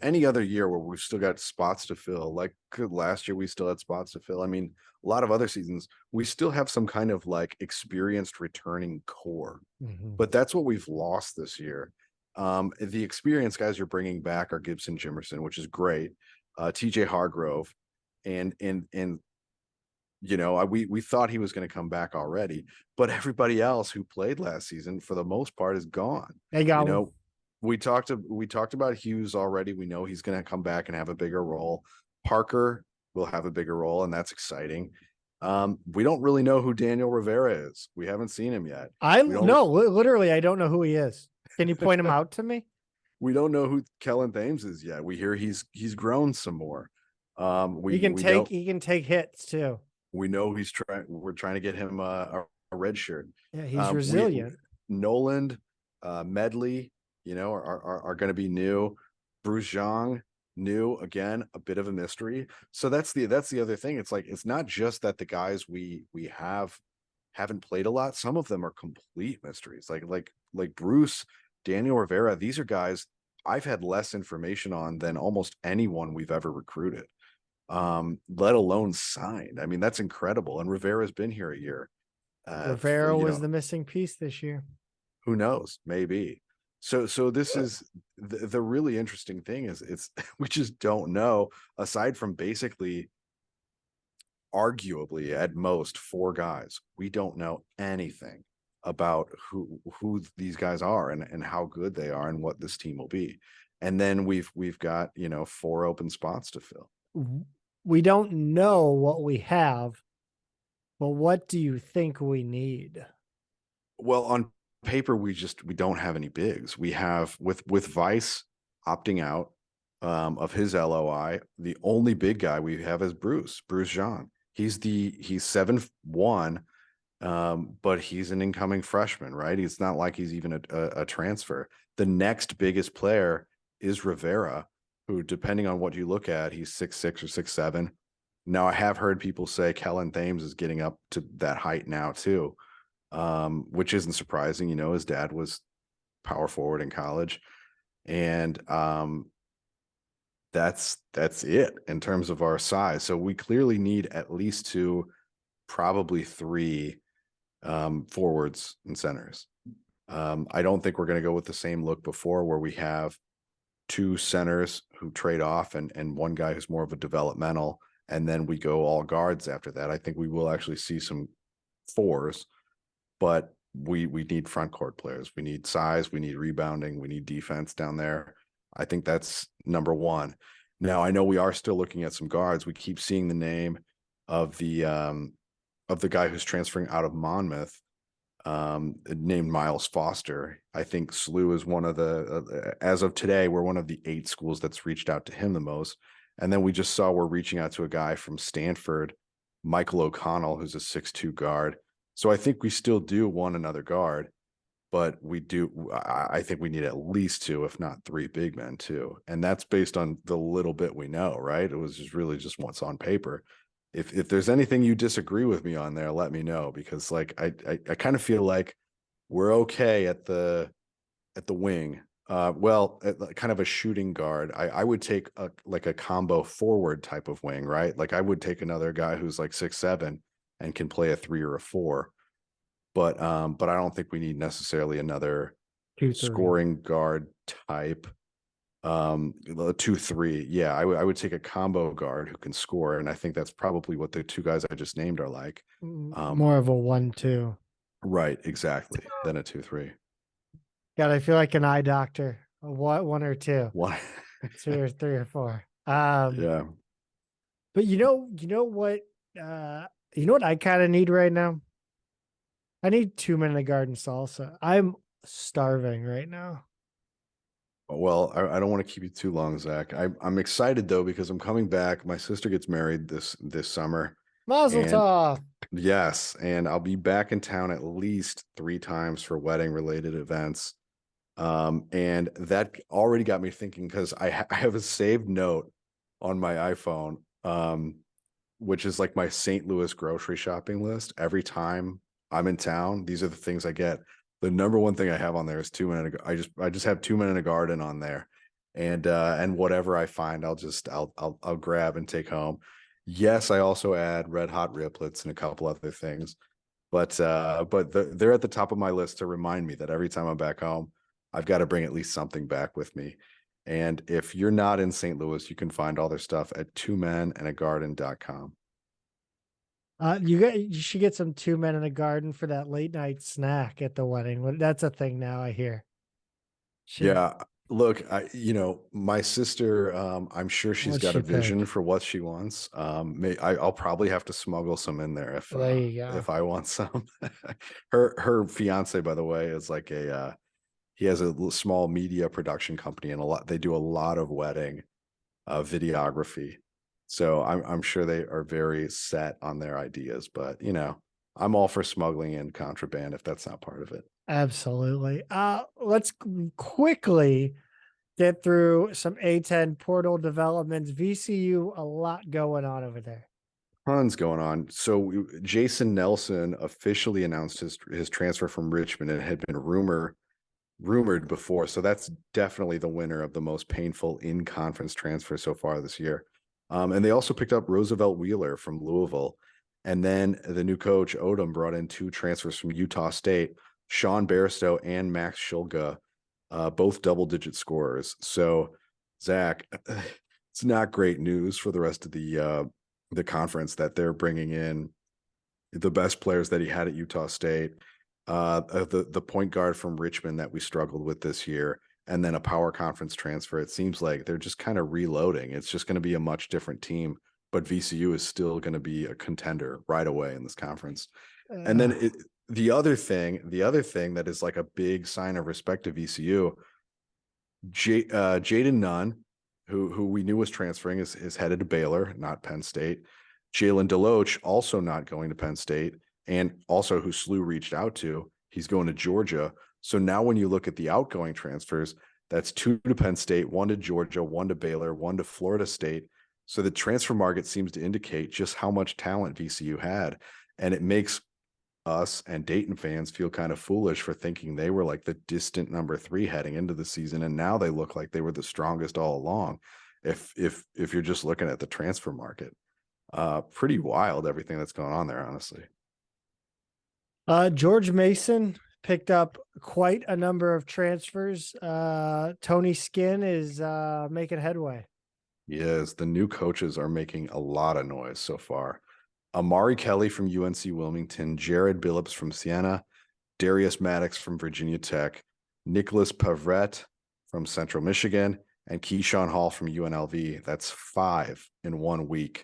any other year where we've still got spots to fill, like last year we still had spots to fill. I mean, a lot of other seasons we still have some kind of like experienced returning core, but that's what we've lost this year. The experienced guys you're bringing back are Gibson Jimerson, which is great. TJ Hargrove, and we thought he was going to come back already, but everybody else who played last season for the most part is gone. They got You one. know, we talked about Hughes already. We know he's going to come back and have a bigger role. Parker will have a bigger role, and that's exciting. We don't really know who Daniel Rivera is. We haven't seen him yet. I We don't no, literally, I don't know who he is. Can you point him out to me? we don't know who Kellen Thames is yet. We hear he's grown some more. He can take hits too. We know he's trying. We're trying to get him a red shirt. Yeah, he's resilient. Noland Medley, are going to be new. Bruce Zhang, new, again, a bit of a mystery. So that's the other thing. It's like, it's not just that the guys we haven't played a lot. Some of them are complete mysteries. Like Bruce, Daniel Rivera. These are guys I've had less information on than almost anyone we've ever recruited, let alone signed. I mean, that's incredible. And Rivera's been here a year. Rivera was the missing piece this year. Who knows? Maybe. So this is the really interesting thing is we just don't know, aside from basically arguably at most 4 guys. We don't know anything about who these guys are and how good they are and what this team will be. And then we've got 4 open spots to fill. We don't know what we have, but what do you think we need? Well, on paper, we don't have any bigs. We have with Vice opting out of his LOI. The only big guy we have is Bruce Zhang. He's 7'1", but he's an incoming freshman, right? It's not like he's even a transfer. The next biggest player is Rivera, who, depending on what you look at, he's 6'6" or 6'7". Now, I have heard people say Kellen Thames is getting up to that height now too, which isn't surprising. His dad was power forward in college, and that's it in terms of our size. So we clearly need at least 2, probably 3 forwards and centers. I don't think we're going to go with the same look before, where we have 2 centers who trade off and one guy who's more of a developmental, and then we go all guards after that. I think we will actually see some 4s, but we need front court players. We need size, we need rebounding, we need defense down there. I think that's number 1. Now, I know we are still looking at some guards. We keep seeing the name of the guy who's transferring out of Monmouth, named Miles Foster. I think SLU is one of the, as of today, we're one of the 8 schools that's reached out to him the most. And then we just saw we're reaching out to a guy from Stanford, Michael O'Connell, who's a 6'2" guard. So I think we still do want another guard, but I think we need at least 2, if not 3 big men too. And that's based on the little bit we know, right? It was just what's on paper. If there's anything you disagree with me on there, let me know, because I kind of feel like we're okay at the wing. At kind of a shooting guard. I would take a combo forward type of wing, right? Like I would take another guy who's like 6'7" and can play a 3 or a 4. But I don't think we need necessarily another 2-3 scoring guard type. 2-3. Yeah, I would take a combo guard who can score, and I think that's probably what the 2 guys I just named are like. More of a 1-2. Right, exactly. Than a 2-3. God, I feel like an eye doctor. What, 1 or 2? 1, 2 or 3 or 4. Yeah. But you know what I kind of need right now? I need 2 men in the garden salsa. I'm starving right now. Well, I don't want to keep you too long, Zach. I'm excited though, because I'm coming back. My sister gets married this summer. Mazel tov. Yes, and I'll be back in town at least 3 times for wedding related events. And that already got me thinking, because I have a saved note on my iPhone, which is like my St. Louis grocery shopping list. Every time I'm in town, these are the things I get. The number 1 thing I have on there is 2 men. I just have 2 men in a garden on there, and whatever I find, I'll grab and take home. Yes, I also add red hot riplets and a couple other things, but they're at the top of my list to remind me that every time I'm back home, I've got to bring at least something back with me. And if you're not in St. Louis, you can find all their stuff at 2menandagarden.com. You should get some 2 men in a garden for that late night snack at the wedding. That's a thing now, I hear. Yeah, look, my sister, I'm sure she's got a vision for what she wants. I'll probably have to smuggle some in there if I want some. Her fiance, by the way, is like he has a small media production company, and they do a lot of wedding videography. So I'm sure they are very set on their ideas, but I'm all for smuggling in contraband if that's not part of it. Absolutely. Let's quickly get through some A10 portal developments. VCU, a lot going on over there. Tons going on. So Jason Nelson officially announced his transfer from Richmond, and it had been rumored before. So that's definitely the winner of the most painful in-conference transfer so far this year. And they also picked up Roosevelt Wheeler from Louisville. And then the new coach, Odom, brought in 2 transfers from Utah State, Sean Barstow and Max Shulga, both double-digit scorers. So, Zach, it's not great news for the rest of the conference that they're bringing in the best players that he had at Utah State, the point guard from Richmond that we struggled with this year, and then a power conference transfer. It seems like they're just kind of reloading. It's just going to be a much different team, but VCU is still going to be a contender right away in this conference. And then the other thing that is like a big sign of respect to VCU, Jaden Nunn, who we knew was transferring, is headed to Baylor, not Penn State. Jalen Deloach, also not going to Penn State, and also who SLU reached out to, he's going to Georgia. So now when you look at the outgoing transfers, that's 2 to Penn State, 1 to Georgia, 1 to Baylor, 1 to Florida State. So the transfer market seems to indicate just how much talent VCU had. And it makes us and Dayton fans feel kind of foolish for thinking they were like the distant number 3 heading into the season, and now they look like they were the strongest all along. If you're just looking at the transfer market, pretty wild everything that's going on there, honestly. George Mason picked up quite a number of transfers. Tony Skinn is making headway. Yes, the new coaches are making a lot of noise so far. Amari Kelly from UNC Wilmington, Jared Billups from Siena, Darius Maddox from Virginia Tech, Nicholas Pavret from Central Michigan, and Keyshawn Hall from UNLV. That's 5 in 1 week.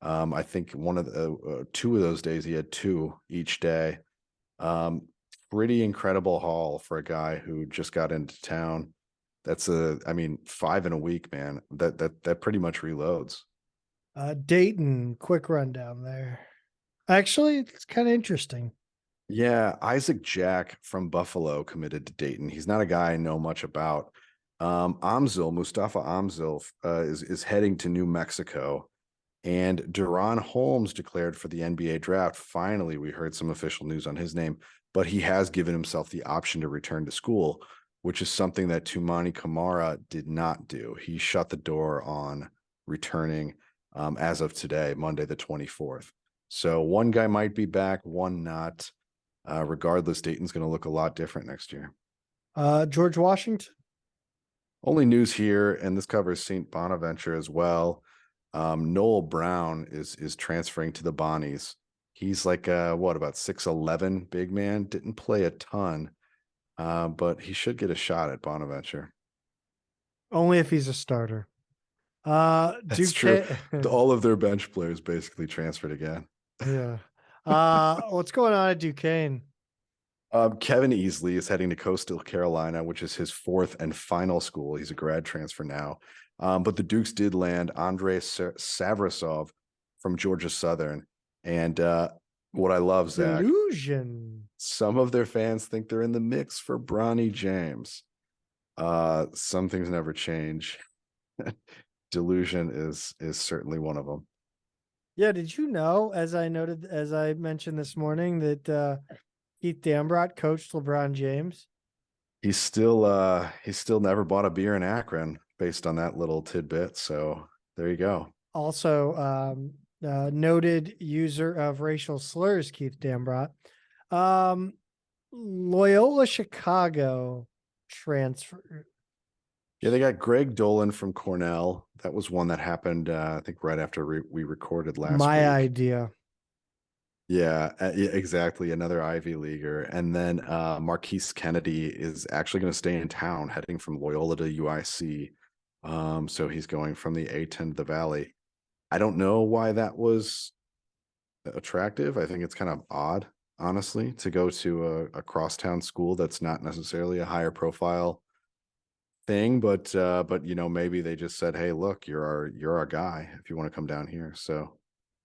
I think one of the 2 of those days he had 2 each day. Pretty incredible haul for a guy who just got into town. That's 5 in a week, man. That pretty much reloads. Dayton, quick rundown there. Actually, it's kind of interesting. Yeah, Isaac Jack from Buffalo committed to Dayton. He's not a guy I know much about. Mustafa Amzil is heading to New Mexico, and Deron Holmes declared for the NBA draft. Finally, we heard some official news on his name, but he has given himself the option to return to school, which is something that Tumani Kamara did not do. He shut the door on returning as of today, Monday, the 24th. So one guy might be back, one not. Regardless, Dayton's going to look a lot different next year. George Washington. Only news here, and this covers St. Bonaventure as well. Noel Brown is transferring to the Bonnies. He's like about 6'11" big man. Didn't play a ton, but he should get a shot at Bonaventure. Only if he's a starter. That's true. All of their bench players basically transferred again. Yeah. What's going on at Duquesne? Kevin Easley is heading to Coastal Carolina, which is his 4th and final school. He's a grad transfer now. But the Dukes did land Andrei Savrasov from Georgia Southern. And what I love, Zach, Delusion. Some of their fans think they're in the mix for Bronny James. Some things never change. Delusion is certainly one of them. Yeah, did you know, as I mentioned this morning, that Keith Dambrot coached LeBron James? He's still never bought a beer in Akron based on that little tidbit. So there you go. Also, noted user of racial slurs, Keith Dambrot. Loyola Chicago transfer. Yeah, they got Greg Dolan from Cornell. That was one that happened, I think, right after we recorded last week. My idea. Yeah, exactly. Another Ivy Leaguer. And then Marquise Kennedy is actually going to stay in town, heading from Loyola to UIC. So he's going from the A10 to the Valley. I don't know why that was attractive. I think it's kind of odd, honestly, to go to a crosstown school that's not necessarily a higher profile thing, but maybe they just said, hey, look, you're our guy if you want to come down here. So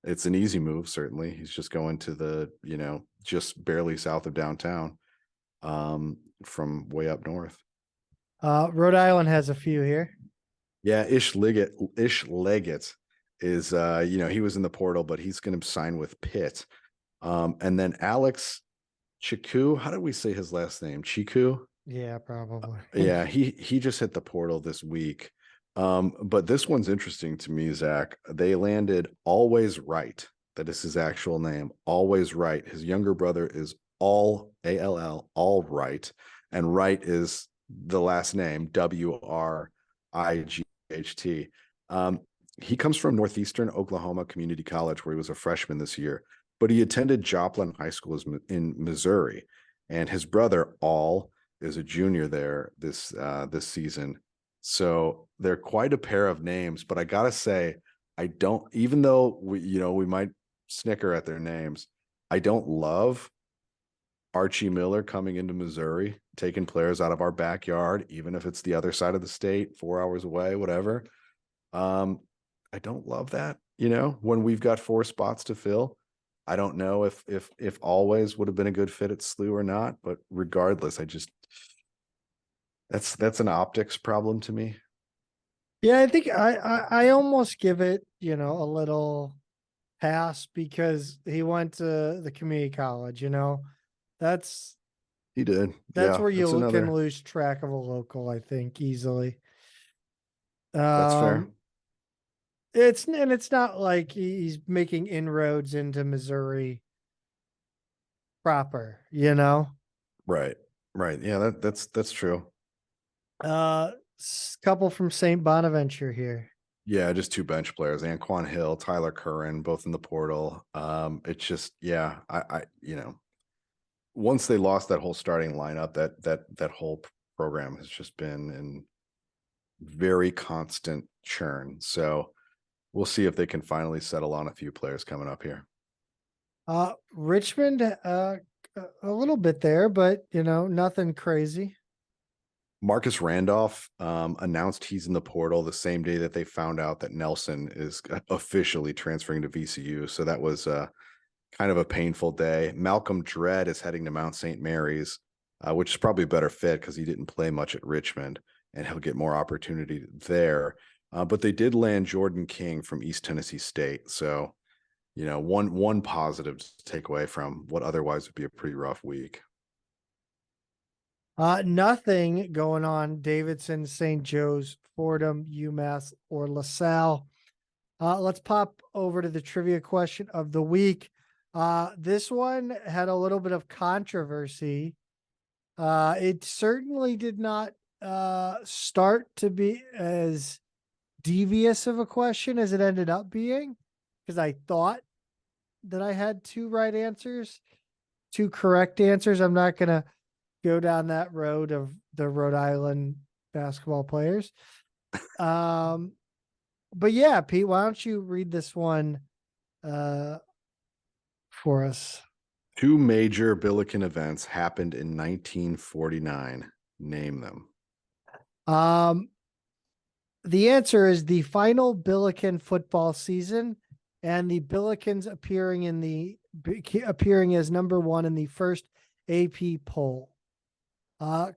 It's an easy move, certainly. He's just going to the, just barely south of downtown, from way up north. Rhode Island has a few here. Yeah, Ish Leggett is he was in the portal, but he's going to sign with Pitt. And then Alex Chiku, how did we say his last name? Chiku? Yeah, probably. Yeah, he just hit the portal this week. But this one's interesting to me, Zach. They landed Always Right. That is his actual name. Always Right. His younger brother is All Right, and Right is the last name, Wright. He comes from Northeastern Oklahoma Community College, where he was a freshman this year, but he attended Joplin High School in Missouri, and his brother All is a junior there this season. So they're quite a pair of names, but I gotta say, I don't, even though we might snicker at their names, I don't love Archie Miller coming into Missouri, taking players out of our backyard, even if it's the other side of the state, 4 hours away, whatever. I don't love that, when we've got 4 spots to fill. I don't know if Always would have been a good fit at SLU or not, but regardless, that's an optics problem to me. Yeah, I think I almost give it, a little pass because he went to the community college, That's He did. that's Yeah, where that's you can another. lose track of a local, I think, easily. That's fair. Um it's not like he's making inroads into Missouri proper. Right. Right. Yeah, that's true. Couple from St. Bonaventure here. Yeah, just 2 bench players, Anquan Hill, Tyler Curran, both in the portal. It's just, yeah, once they lost that whole starting lineup, that whole program has just been in very constant churn. So we'll see if they can finally settle on a few players coming up here. Richmond, a little bit there, but nothing crazy. Marcus Randolph announced he's in the portal the same day that they found out that Nelson is officially transferring to VCU. So that was kind of a painful day. Malcolm Dredd is heading to Mount St. Mary's, which is probably a better fit because he didn't play much at Richmond, and he'll get more opportunity there. But they did land Jordan King from East Tennessee State. So, one positive to take away from what otherwise would be a pretty rough week. Nothing going on. Davidson, St. Joe's, Fordham, UMass, or LaSalle. Let's pop over to the trivia question of the week. This one had a little bit of controversy. It certainly did not start to be as devious of a question as it ended up being, because I thought that I had 2 right answers, 2 correct answers. I'm not going to go down that road of the Rhode Island basketball players. But yeah, Pete, why don't you read this one for us? 2 major Billiken events happened in 1949. Name them. The answer is the final Billiken football season and the Billikens appearing as number 1 in the first AP poll.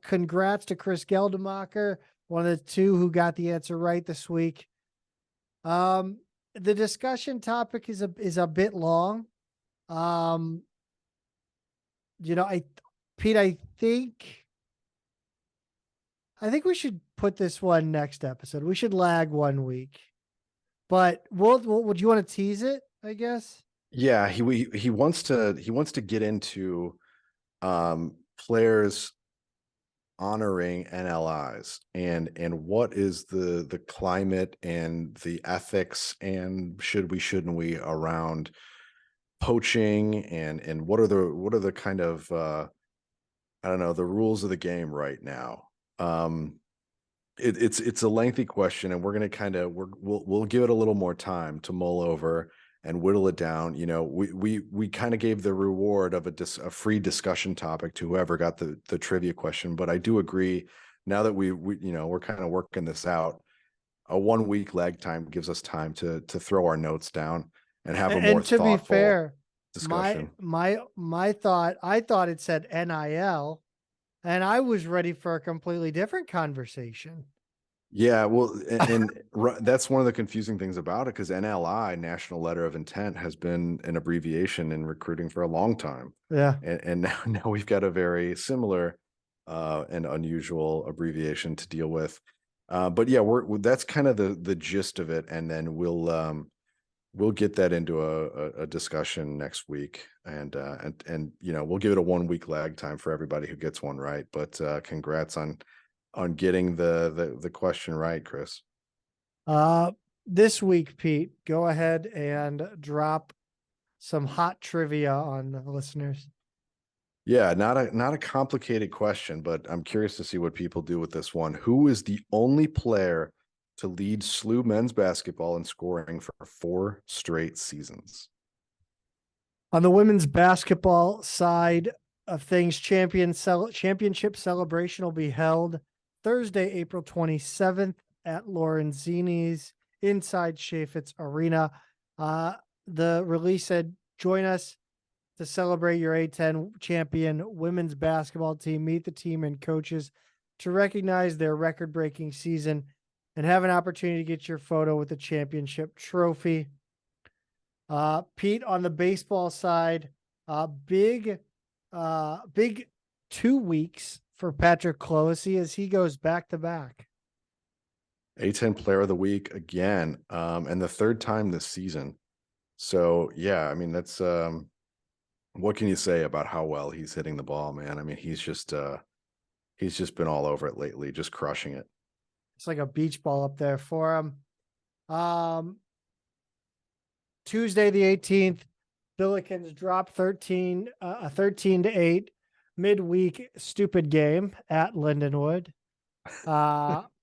Congrats to Chris Geldemacher, one of the 2 who got the answer right this week. The discussion topic is a bit long. Pete, I think we should put this one next episode. We should lag 1 week, but would you want to tease it? I guess. Yeah, he wants to get into players honoring NLIs and what is the climate and the ethics and shouldn't we around poaching and what are the kind of I don't know, the rules of the game right now. It's a lengthy question, and we're going to we'll give it a little more time to mull over and whittle it down. We kind of gave the reward of a free discussion topic to whoever got the trivia question. But I do agree, now that we're kind of working this out, a 1 week lag time gives us time to throw our notes down and have a more And to be thoughtful fair, discussion. I thought it said NIL, and I was ready for a completely different conversation. Yeah, well, that's one of the confusing things about it, because NLI, National Letter of Intent, has been an abbreviation in recruiting for a long time. Yeah. And now we've got a very similar and unusual abbreviation to deal with. But yeah, that's kind of the gist of it, and then we'll get that into a discussion next week, and we'll give it a 1 week lag time for everybody who gets one right. But congrats on getting the question right, Chris. This week, Pete, go ahead and drop some hot trivia on the listeners. Yeah, not a complicated question, but I'm curious to see what people do with this one. Who is the only player to lead SLU men's basketball in scoring for 4 straight seasons? On the women's basketball side of things, championship celebration will be held Thursday, April 27th at Lorenzini's inside Chaffetz Arena. The release said, join us to celebrate your A10 champion women's basketball team, meet the team and coaches to recognize their record-breaking season, and have an opportunity to get your photo with the championship trophy. Pete, on the baseball side, big 2 weeks for Patrick Clohessy as he goes back to back. A10 player of the week again, and the 3rd time this season. So yeah, I mean, that's what can you say about how well he's hitting the ball, man? I mean, he's just been all over it lately, just crushing it. It's like a beach ball up there for him. Tuesday the 18th, Billikens dropped 13-8 midweek stupid game at Lindenwood.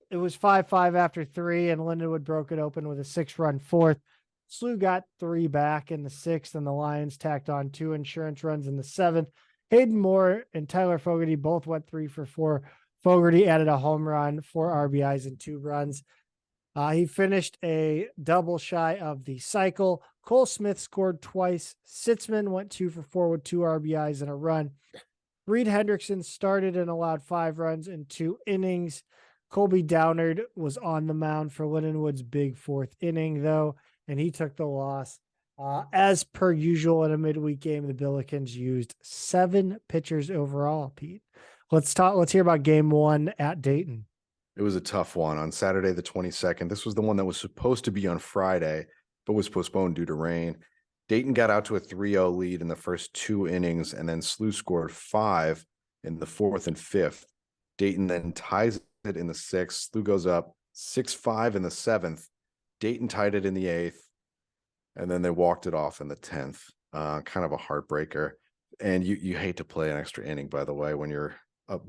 It was 5-5 after 3, and Lindenwood broke it open with a 6-run 4th. SLU got 3 back in the 6th, and the Lions tacked on 2 insurance runs in the 7th. Hayden Moore and Tyler Fogarty both went 3 for 4. Fogarty added a home run, 4 RBIs, and 2 runs. He finished a double shy of the cycle. Cole Smith scored twice. Sitzman went 2 for 4 with 2 RBIs and a run. Reed Hendrickson started and allowed 5 runs in 2 innings. Colby Downard was on the mound for Lindenwood's big 4th inning, though, and he took the loss. As per usual in a midweek game, the Billikens used 7 pitchers overall, Pete. Let's hear about game 1 at Dayton. It was a tough one on Saturday, the 22nd. This was the one that was supposed to be on Friday, but was postponed due to rain. Dayton got out to a 3-0 lead in the first 2 innings, and then SLU scored 5 in the 4th and 5th. Dayton then ties it in the 6th. SLU goes up 6-5 in the 7th. Dayton tied it in the 8th, and then they walked it off in the 10th. Kind of a heartbreaker. And you hate to play an extra inning, by the way, when you're up,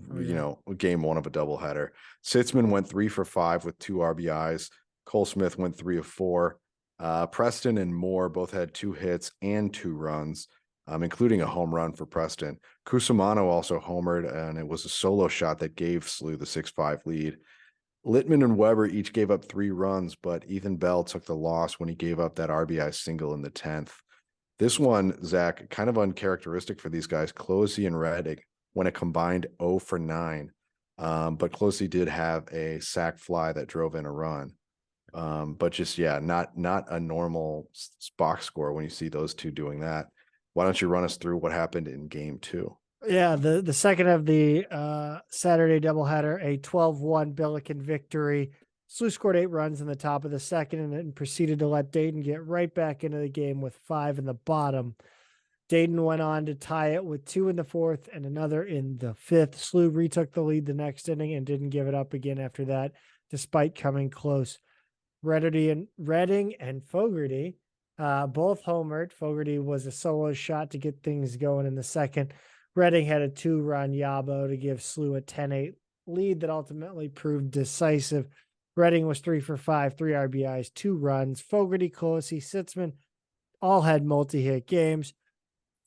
game 1 of a doubleheader. Sitzman went 3 for 5 with 2 RBIs. Cole Smith went 3 of 4. Preston and Moore both had 2 hits and 2 runs, including a home run for Preston. Cusimano also homered, and it was a solo shot that gave SLU the 6-5 lead. Littman and Weber each gave up 3 runs, but Ethan Bell took the loss when he gave up that RBI single in the 10th. This one, Zach, kind of uncharacteristic for these guys. Clohessy and Reddick went a combined 0 for 9. But Clohessy did have a sac fly that drove in a run. But just, not a normal box score when you see those two doing that. Why don't you run us through what happened in game 2? Yeah, the second of the Saturday doubleheader, a 12-1 Billiken victory. SLU scored 8 runs in the top of the second and then proceeded to let Dayton get right back into the game with 5 in the bottom. Dayton went on to tie it with 2 in the 4th and another in the 5th. SLU retook the lead the next inning and didn't give it up again after that, despite coming close. Redding and Fogarty both homered. Fogarty was a solo shot to get things going in the second. Redding had a 2-run Yabo to give SLU a 10-8 lead that ultimately proved decisive. Redding was 3 for 5, 3 RBIs, 2 runs. Fogarty, Clohessy, Sitzman all had multi-hit games.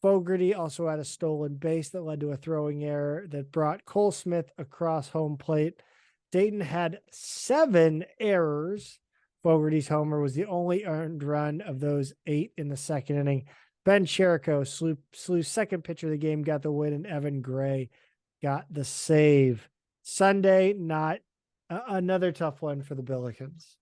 Fogarty also had a stolen base that led to a throwing error that brought Cole Smith across home plate. Dayton had 7 errors Fogarty's homer was the only earned run of those 8 in the second inning. Ben Cherico, Slew's second pitcher of the game, got the win, and Evan Gray got the save. Sunday, not another tough one for the Billikens.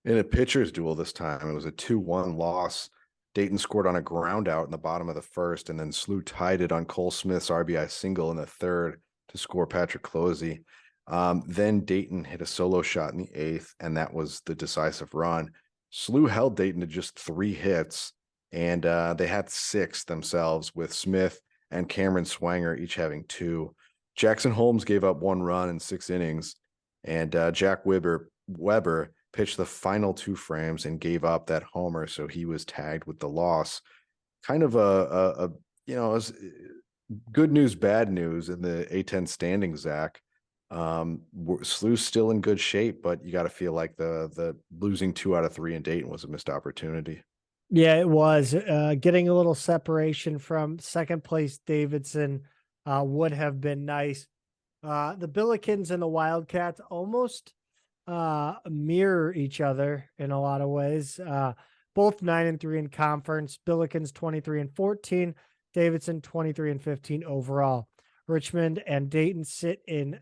In a pitcher's duel this time, it was a 2-1 loss. Dayton scored on a ground out in the bottom of the first, and then Slew tied it on Cole Smith's RBI single in the third to score Patrick Closey. Then Dayton hit a solo shot in the 8th, and that was the decisive run. Slew held Dayton to just 3 hits, and they had 6 themselves, with Smith and Cameron Swanger each having 2. Jackson Holmes gave up 1 run in 6 innings, and Jack Weber pitched the final 2 frames and gave up that homer, so he was tagged with the loss. Kind of a good news, bad news in the A10 standings, Zach. Slew's still in good shape, but you got to feel like the losing 2 out of 3 in Dayton was a missed opportunity. Yeah, it was. Getting a little separation from second place Davidson would have been nice. The Billikens and the Wildcats almost mirror each other in a lot of ways. Both 9-3 in conference. Billikens 23-14, Davidson 23-15 overall. Richmond and Dayton sit in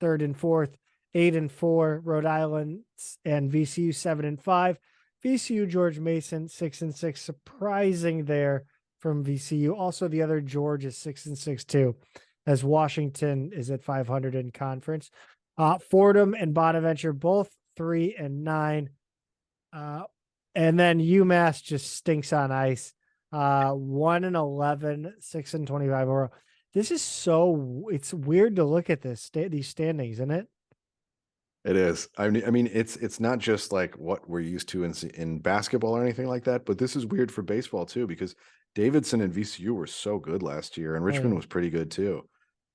3rd and 4th, 8-4. Rhode Island and VCU 7-5. VCU George Mason 6-6. Surprising there from VCU. Also, the other George is 6-6 too, as Washington is at 500 in conference. Fordham and Bonaventure both 3-9. And then UMass just stinks on ice. 1-11, 6-25 overall. This is it's weird to look at these standings, isn't it? It is. I mean, it's not just like what we're used to in basketball or anything like that, but this is weird for baseball too, because Davidson and VCU were so good last year, and Richmond was pretty good too.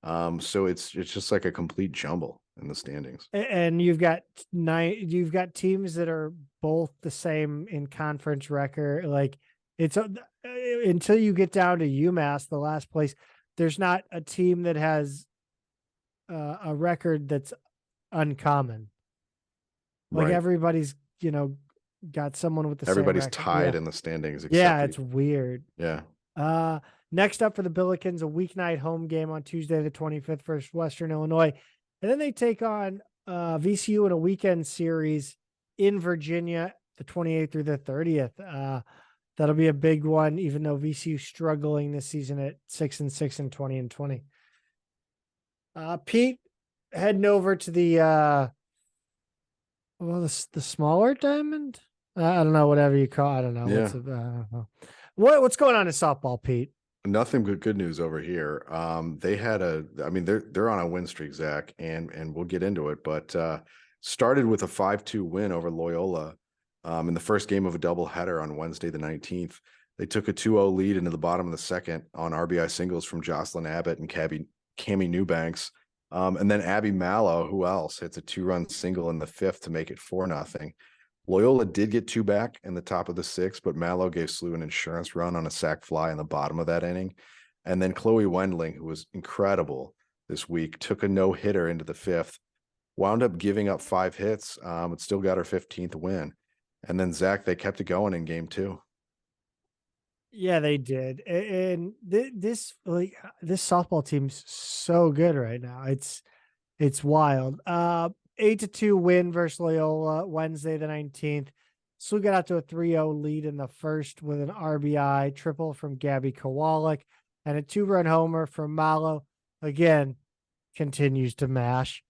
So it's just like a complete jumble in the standings. And you've got teams that are both the same in conference record. Like it's until you get down to UMass, the last place, there's not a team that has a record that's uncommon. Like everybody's, got someone with the everybody's same record. tied in the standings. Yeah, it's weird. Yeah. Next up for the Billikens, a weeknight home game on Tuesday the 25th versus Western Illinois. And then they take on VCU in a weekend series in Virginia, the 28th through the 30th. That'll be a big one, even though VCU struggling this season at 6-6 and 20-20. Pete, heading over to the smaller diamond. I don't know, whatever you call. I don't know. Yeah. I don't know. What's going on in softball, Pete? Nothing but good news over here. They had they're on a win streak, Zach, and we'll get into it, but started with a 5-2 win over Loyola in the first game of a doubleheader on Wednesday the 19th. They took a 2-0 lead into the bottom of the second on RBI singles from Jocelyn Abbott and Cammy Newbanks. And then Abby Mallow, who else, hits a 2-run single in the 5th to make it 4-0. Loyola did get 2 back in the top of the 6th, but Mallow gave Slew an insurance run on a sac fly in the bottom of that inning. And then Chloe Wendling, who was incredible this week, took a no-hitter into the 5th, wound up giving up 5 hits, but still got her 15th win. And then, Zach, they kept it going in game 2. Yeah, they did. And this softball team's so good right now. It's wild. 8-2 win versus Loyola Wednesday the 19th. Slew got out to a 3-0 lead in the first with an RBI triple from Gabby Kowalik and a 2-run homer from Mallow. Again, continues to mash.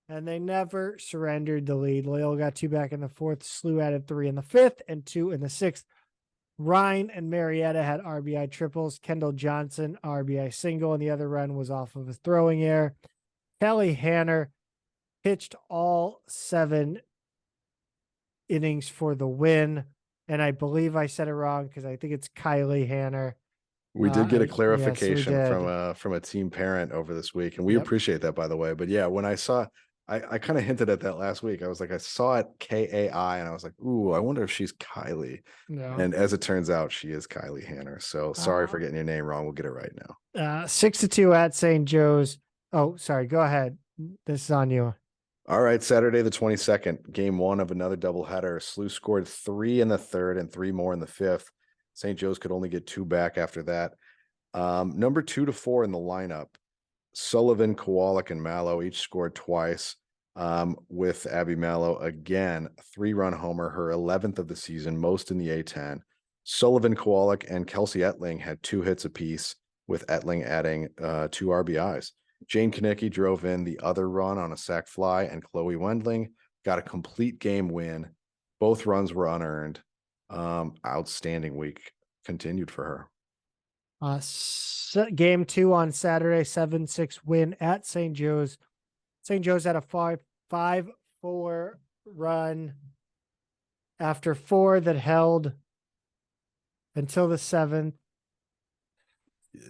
And they never surrendered the lead. Loyola got 2 back in the 4th. Slew added 3 in the 5th and 2 in the 6th. Ryan and Marietta had RBI triples. Kendall Johnson, RBI single, and the other run was off of a throwing error. Kelly Hanner pitched all 7 innings for the win. And I believe I said it wrong because I think it's Kylie Hanner. We did get a clarification yes, from a team parent over this week, and we appreciate that, by the way. But yeah, when I saw, I kind of hinted at that last week. I was like, I saw it Kai, and I was like, ooh, I wonder if she's Kylie. No. And as it turns out, she is Kylie Hanner. So sorry for getting your name wrong. We'll get it right now. 6-2 at St. Joe's. Oh, sorry. Go ahead. This is on you. All right, Saturday the 22nd, game one of another doubleheader. SLU scored 3 in the third and 3 more in the fifth. St. Joe's could only get 2 back after that. Number 2 to 4 in the lineup, Sullivan, Kowalik, and Mallow each scored twice. With Abby Mallow again, 3-run homer, her 11th of the season, most in the A10. Sullivan, Kowalik, and Kelsey Etling had 2 hits apiece, with Etling adding 2 RBIs. Jane Kanicki drove in the other run on a sac fly, and Chloe Wendling got a complete game win. Both runs were unearned. Outstanding week continued for her. Game 2 on Saturday, 7-6 win at St. Joe's. St. Joe's had a 5-4 run after 4 that held until the 7th.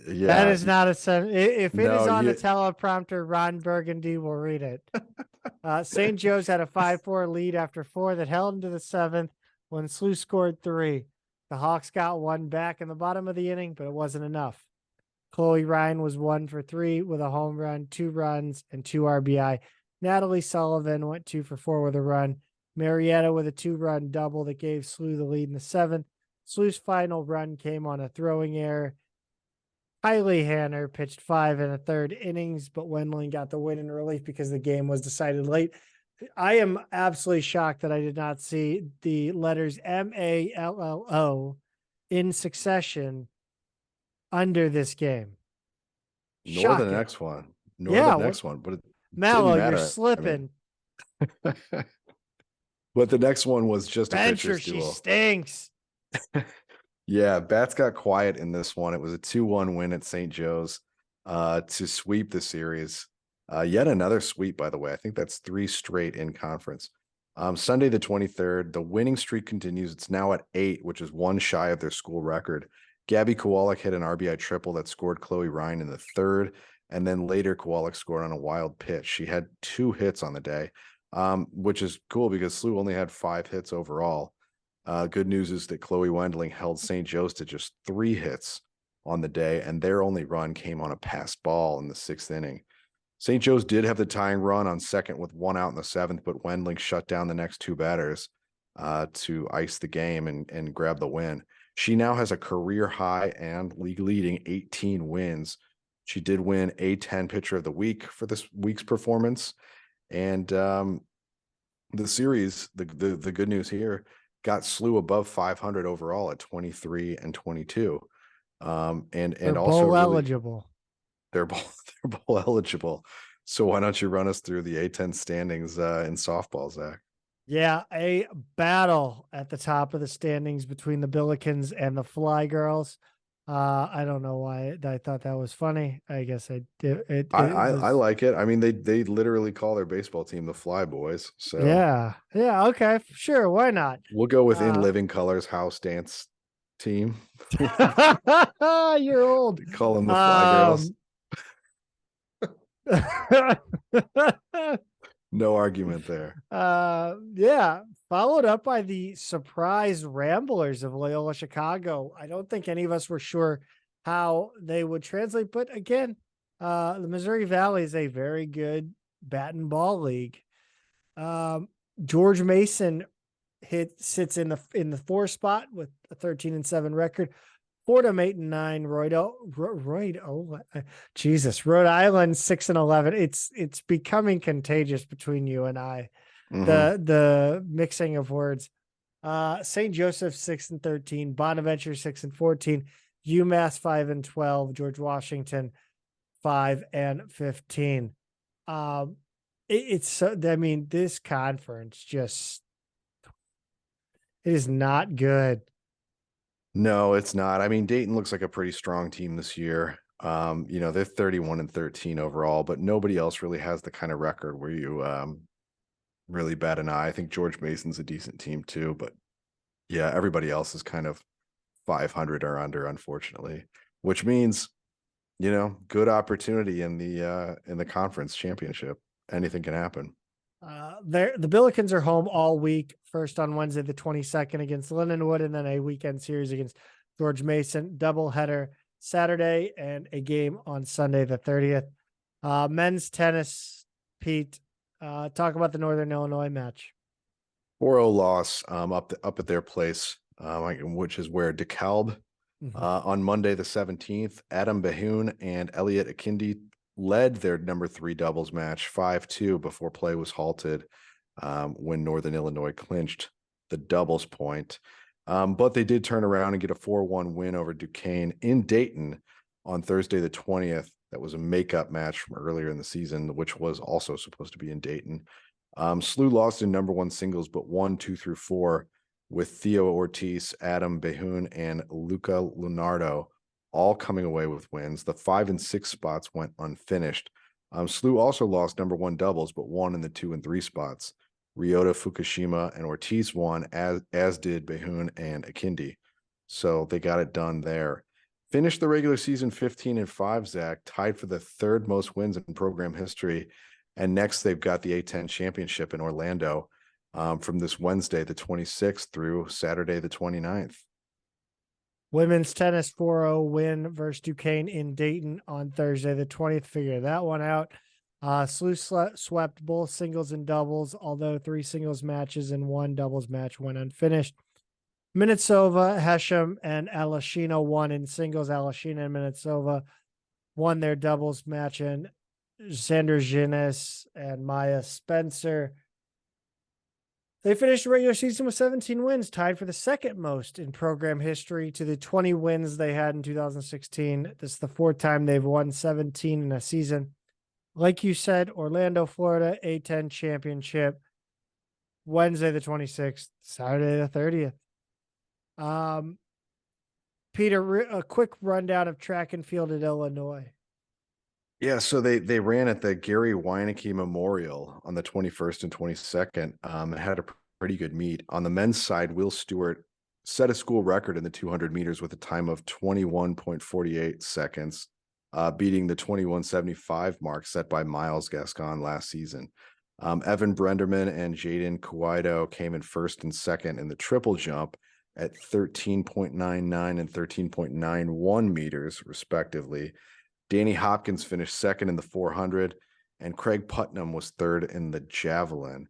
Yeah, that is not a 7. If it is on a teleprompter, Ron Burgundy will read it. St. Joe's had a 5-4 lead after 4 that held into the 7th when SLU scored 3. The Hawks got 1 back in the bottom of the inning, but it wasn't enough. Chloe Ryan was 1 for 3 with a home run, 2 runs, and 2 RBI. Natalie Sullivan went 2 for 4 with a run. Marietta with a 2-run double that gave SLU the lead in the 7th. SLU's final run came on a throwing error. Kylie Hanner pitched 5 in the 3rd innings, but Wendling got the win in relief because the game was decided late. I am absolutely shocked that I did not see the letters MALLO in succession under this game. Nor the next one. But it Mallow, didn't matter. you're slipping. But the next one was just a Venture, pitcher's duel. she stinks. Yeah, Bats got quiet in this one. It was a 2-1 win at St. Joe's to sweep the series. Yet another sweep, by the way. I think that's 3 straight in conference. Sunday the 23rd, the winning streak continues. It's now at 8, which is 1 shy of their school record. Gabby Kowalik hit an RBI triple that scored Chloe Ryan in the 3rd, and then later Kowalik scored on a wild pitch. She had 2 hits on the day, which is cool because SLU only had 5 hits overall. Good news is that Chloe Wendling held St. Joe's to just 3 hits on the day, and their only run came on a passed ball in the 6th inning. St. Joe's did have the tying run on second with 1 out in the 7th, but Wendling shut down the next 2 batters to ice the game and grab the win. She now has a career high and league leading 18 wins. She did win A10 Pitcher of the Week for this week's performance. And the series, the good news here, got SLU above 500 overall at 23 and 22. And They're also bowl really, eligible. They're bowl eligible. So why don't you run us through the A10 standings in softball, Zach? Yeah, a battle at the top of the standings between the Billikens and the Fly Girls. I don't know why I thought that was funny. I guess I did. I like it. I mean, they literally call their baseball team the Fly Boys. So yeah, okay, sure, why not? We'll go with In Living Colors house dance team. You're old. Call them the Fly Girls. No argument there. Yeah. Followed up by the surprise Ramblers of Loyola Chicago. I don't think any of us were sure how they would translate, but again, the Missouri Valley is a very good bat and ball league. George Mason sits in the 4th spot with a 13-7 record. Fordham 8-9, Rhode Island 6-11. It's becoming contagious between you and I. Mm-hmm. The mixing of words. St. Joseph 6-13, Bonaventure 6-14, UMass 5-12, George Washington 5-15. This conference just, it is not good. No, it's not. I mean, Dayton looks like a pretty strong team this year. They're 31-13 overall, but nobody else really has the kind of record where you really bat an eye. I think George Mason's a decent team too, but yeah, everybody else is kind of 500 or under, unfortunately, which means, good opportunity in the conference championship. Anything can happen. The Billikens are home all week. First on Wednesday, the 22nd against Lindenwood, and then a weekend series against George Mason. Doubleheader Saturday and a game on Sunday, the 30th. Men's tennis, Pete. Talk about the Northern Illinois match. 4-0 loss up at their place, which is where DeKalb on Monday the 17th. Adam Behun and Elliot Akindi led their number 3 doubles match 5-2 before play was halted when Northern Illinois clinched the doubles point. But they did turn around and get a 4-1 win over Duquesne in Dayton on Thursday the 20th. That was a makeup match from earlier in the season, which was also supposed to be in Dayton. SLU lost in number 1 singles, but won 2 through 4 with Theo Ortiz, Adam Behun, and Luca Leonardo all coming away with wins. The 5 and 6 spots went unfinished. SLU also lost number 1 doubles, but won in the 2 and 3 spots. Ryota Fukushima and Ortiz won, as did Behun and Akindi. So they got it done there. Finished the regular season 15-5, Zach, tied for the 3rd most wins in program history. And next, they've got the A10 Championship in Orlando from this Wednesday, the 26th, through Saturday, the 29th. Women's tennis 4-0 win versus Duquesne in Dayton on Thursday, the 20th. Figure that one out. SLU swept both singles and doubles, although 3 singles matches and 1 doubles match went unfinished. Minnesota, Hesham, and Alashina won in singles. Alashina and Minnesota won their doubles match, and Xander Gines and Maya Spencer. They finished the regular season with 17 wins, tied for the 2nd most in program history to the 20 wins they had in 2016. This is the 4th time they've won 17 in a season. Like you said, Orlando, Florida, A10 Championship, Wednesday the 26th, Saturday the 30th. Peter, a quick rundown of track and field at Illinois. Yeah, so they ran at the Gary Weineke Memorial on the 21st and 22nd and had a pretty good meet. On the men's side, Will Stewart set a school record in the 200 meters with a time of 21.48 seconds, beating the 21.75 mark set by Miles Gascon last season. Evan Brenderman and Jaden Kuwaido came in 1st and 2nd in the triple jump at 13.99 and 13.91 meters, respectively. Danny Hopkins finished 2nd in the 400, and Craig Putnam was 3rd in the javelin.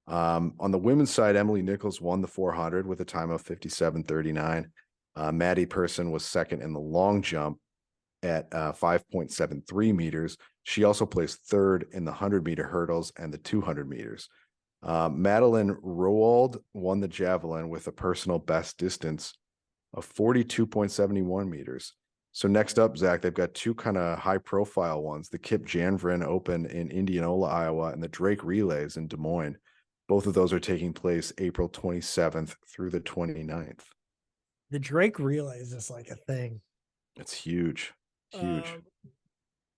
On the women's side, Emily Nichols won the 400 with a time of 57.39. Maddie Person was 2nd in the long jump at 5.73 meters. She also placed 3rd in the 100-meter hurdles and the 200 meters. Madeline Rowald won the javelin with a personal best distance of 42.71 meters. So next up, Zach, they've got 2 kind of high-profile ones, the Kip Janvrin Open in Indianola, Iowa, and the Drake Relays in Des Moines. Both of those are taking place April 27th through the 29th. The Drake Relays is like a thing. It's huge, huge.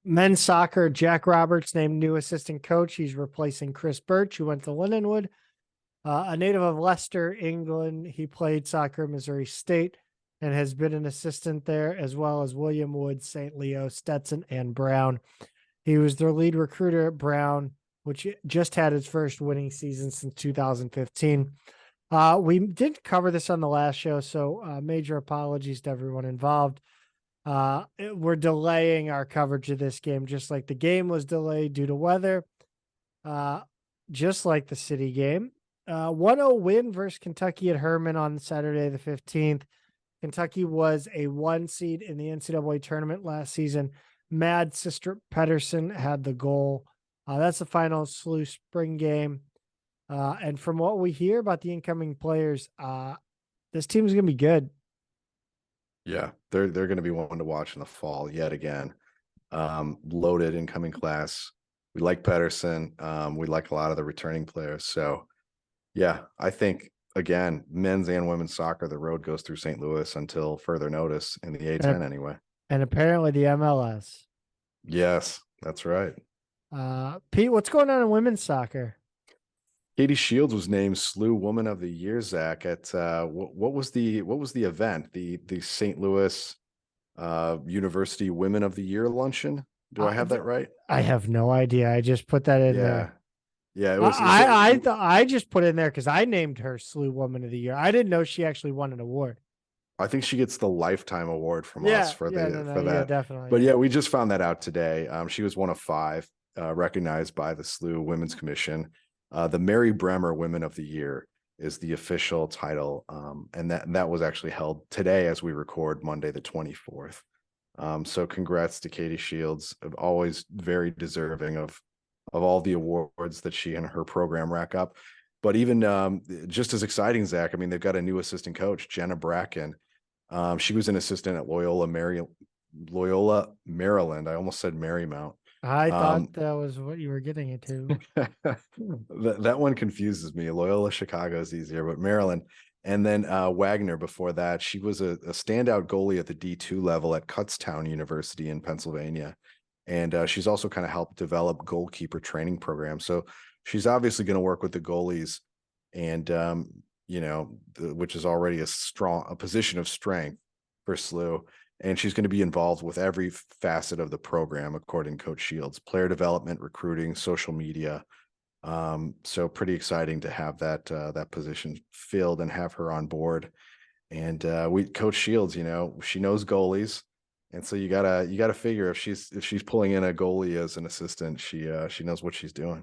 Men's soccer, Jack Roberts named new assistant coach. He's replacing Chris Birch, who went to Lindenwood. A native of Leicester, England, he played soccer at Missouri State and has been an assistant there, as well as William Wood, St. Leo, Stetson, and Brown. He was their lead recruiter at Brown, which just had its first winning season since 2015. We didn't cover this on the last show, so major apologies to everyone involved. We're delaying our coverage of this game, just like the game was delayed due to weather, just like the city game. 1-0 win versus Kentucky at Harriman on Saturday the 15th. Kentucky was a 1 seed in the NCAA tournament last season. Mad Sister Pedersen had the goal. That's the final SLU spring game. And from what we hear about the incoming players, this team's going to be good. Yeah, they're going to be one to watch in the fall yet again. Loaded incoming class. We like Pedersen. We like a lot of the returning players. So, yeah, I think, again, men's and women's soccer, the road goes through St. Louis until further notice in the A10 anyway. And apparently the MLS. Yes, that's right. Pete, what's going on in women's soccer? Katie Shields was named SLU Woman of the Year, Zach, at what was the event? The St. Louis University Women of the Year luncheon. Do I have that right? I have no idea. I just put that in there. Yeah, it was. I just put it in there because I named her SLU Woman of the Year. I didn't know she actually won an award. I think she gets the lifetime award from us for that. Yeah, definitely. But yeah, we just found that out today. She was one of 5. recognized by the SLU Women's Commission. The Mary Bremer Women of the Year is the official title. And that was actually held today as we record, Monday, the 24th. So congrats to Katie Shields, always very deserving of all the awards that she and her program rack up. But even just as exciting, Zach, I mean, they've got a new assistant coach, Jenna Bracken. She was an assistant at Loyola, Maryland. I almost said Marymount. I thought that was what you were getting into. That one confuses me. Loyola Chicago is easier, but Maryland. And then Wagner before that, she was a standout goalie at the D2 level at Kutztown University in Pennsylvania. And she's also kind of helped develop goalkeeper training programs. So she's obviously going to work with the goalies and, which is already a position of strength for SLU. And she's going to be involved with every facet of the program, according to Coach Shields: player development, recruiting, social media. So pretty exciting to have that position filled and have her on board. And Coach Shields, she knows goalies, and so you gotta figure if she's pulling in a goalie as an assistant, she knows what she's doing.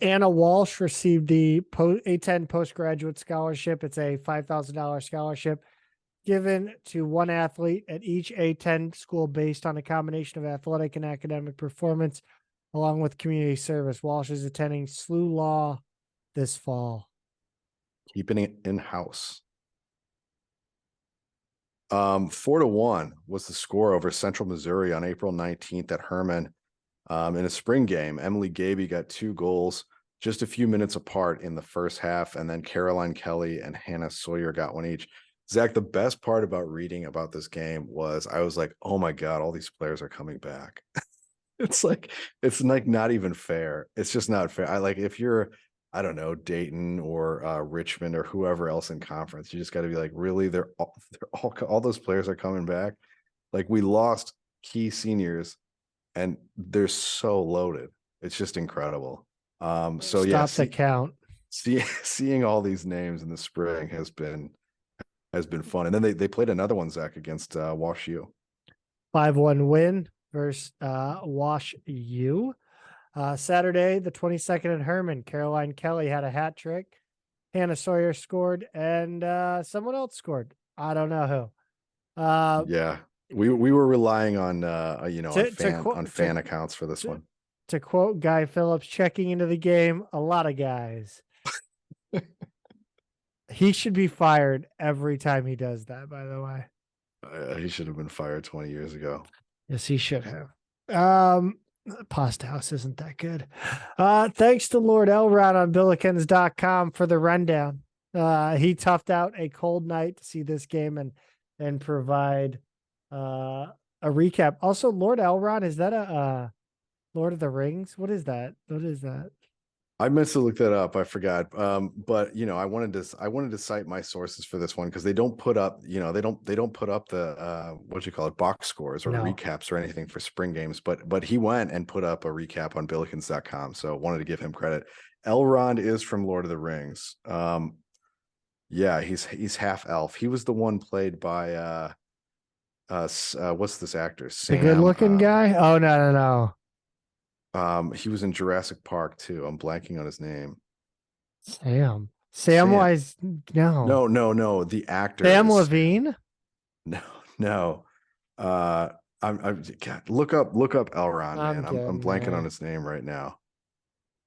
Anna Walsh received the A10 postgraduate scholarship. It's a $5,000 scholarship given to one athlete at each A10 school based on a combination of athletic and academic performance, along with community service. Walsh is attending SLU Law this fall. Keeping it in-house. 4-1 was the score over Central Missouri on April 19th at Harriman. In a spring game, Emily Gaby got 2 goals just a few minutes apart in the first half, and then Caroline Kelly and Hannah Sawyer got one each. Zach, the best part about reading about this game was I was like, oh my God, all these players are coming back. It's like not even fair. It's just not fair. If you're, I don't know, Dayton or Richmond or whoever else in conference, you just got to be like, really, they're all those players are coming back. Like, we lost key seniors and they're so loaded. It's just incredible. So yeah, Stop the count. Seeing all these names in the spring has been fun. And then they played another one, Zach, against Wash U. 5-1 win versus Wash U. Saturday, the 22nd at Harriman, Caroline Kelly had a hat trick. Hannah Sawyer scored, and someone else scored. I don't know who. Yeah, we were relying on fan accounts for this one. To quote Guy Phillips, checking into the game, a lot of guys. He should be fired every time he does that, by the way. He should have been fired 20 years ago. Yes, he should have. Pasta House isn't that good. Thanks to Lord Elrod on Billikens.com for the rundown. He toughed out a cold night to see this game and provide a recap. Also, Lord Elrod, is that a Lord of the Rings? What is that? I meant to look that up. I forgot. But I wanted to cite my sources for this one because they don't put up, they don't put up the box scores or recaps or anything for spring games. But he went and put up a recap on Billikens.com. So wanted to give him credit. Elrond is from Lord of the Rings. Yeah, he's half elf. He was the one played by what's this actor? The good looking guy? Oh no. He was in Jurassic Park too. I'm blanking on his name. Samwise? No. The actor. Sam Levine? No. God, look up Elrond, man. I'm blanking on his name right now.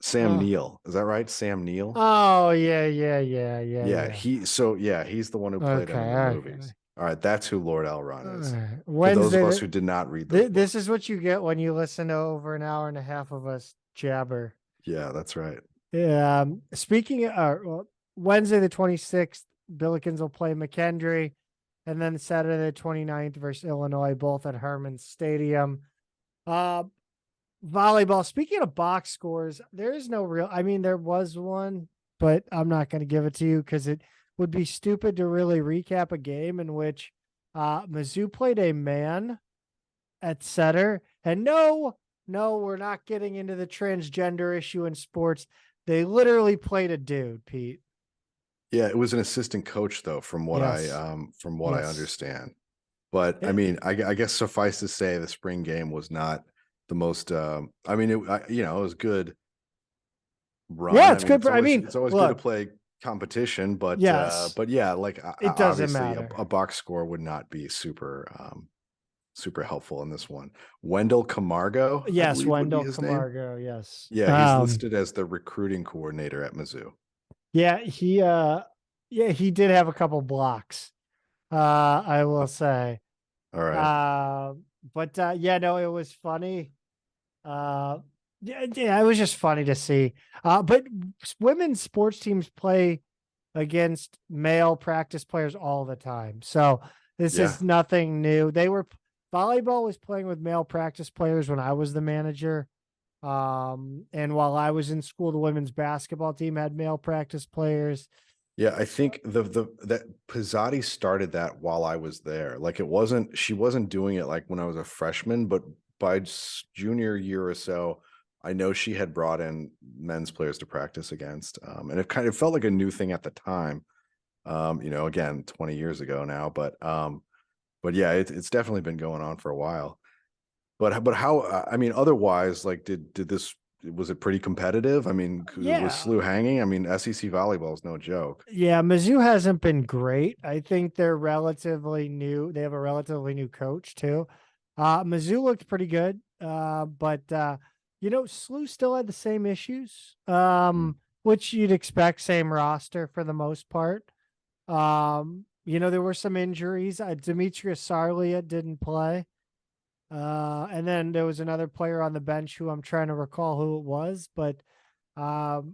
Sam Neill. Is that right? Sam Neill? Oh, yeah. He's the one who played him in the movies. All right, that's who Lord Elrond is. For those of us who did not read those this is what you get when you listen to over an hour and a half of us jabber. Yeah, that's right. Speaking of Wednesday the 26th, Billikens will play McKendree, and then Saturday the 29th versus Illinois, both at Harriman Stadium. Volleyball. Speaking of box scores, there is no real. I mean, there was one, but I'm not going to give it to you because it would be stupid to really recap a game in which Mizzou played a man at setter. And no, we're not getting into the transgender issue in sports. They literally played a dude, Pete. Yeah, it was an assistant coach though, from what I understand. But I mean, I guess suffice to say the spring game was not most. I mean, it was good run. Yeah, I it's mean, good. it's always good to play competition, but yes, yeah, like it doesn't obviously matter. a box score would not be super helpful in this one. Wendell Camargo, I Yes, believe would be Wendell his name. Camargo. Yes. Yeah, he's listed as the recruiting coordinator at Mizzou. Yeah, he did have a couple blocks. I will say. All right. But yeah, no, it was funny. Yeah, it was just funny to see. But women's sports teams play against male practice players all the time. So this Yeah. is nothing new. Volleyball was playing with male practice players when I was the manager. And while I was in school, the women's basketball team had male practice players. Yeah, I think that Pizzotti started that while I was there. Like she wasn't doing it like when I was a freshman, but by junior year or so, I know she had brought in men's players to practice against. And it kind of felt like a new thing at the time. Again, 20 years ago now, but yeah, it's definitely been going on for a while. But how, I mean, otherwise, like, was it pretty competitive? I mean, Yeah. was SLU hanging? I mean, SEC volleyball is no joke. Yeah, Mizzou hasn't been great. I think they're relatively new. They have a relatively new coach too. Mizzou looked pretty good. But SLU still had the same issues. Which you'd expect, same roster for the most part. There were some injuries. Demetrius Sarlia didn't play. And then there was another player on the bench who I'm trying to recall who it was, but it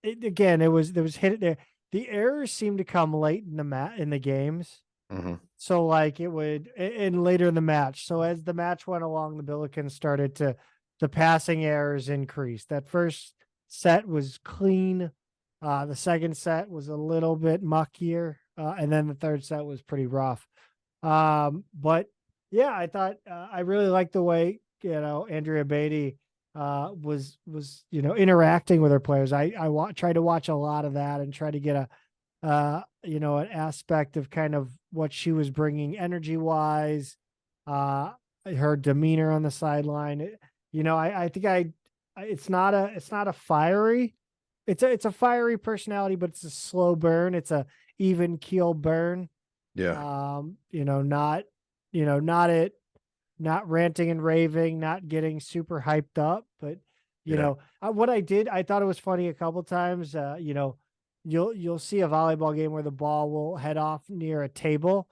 was hit there. The errors seemed to come late in the games. Mm-hmm. So like it would, and later in the match. So as the match went along, the Billikens the passing errors increased. That first set was clean. The second set was a little bit muckier. And then the third set was pretty rough. But yeah, I thought, I really liked the way, Andrea Beatty, was interacting with her players. I tried to watch a lot of that and try to get an aspect of kind of what she was bringing energy wise, her demeanor on the sideline. I think it's not a fiery, it's a fiery personality, but it's a slow burn. It's a even keel burn. Yeah. Not ranting and raving, not getting super hyped up, but what I thought it was funny a couple times. You'll see a volleyball game where the ball will head off near a table,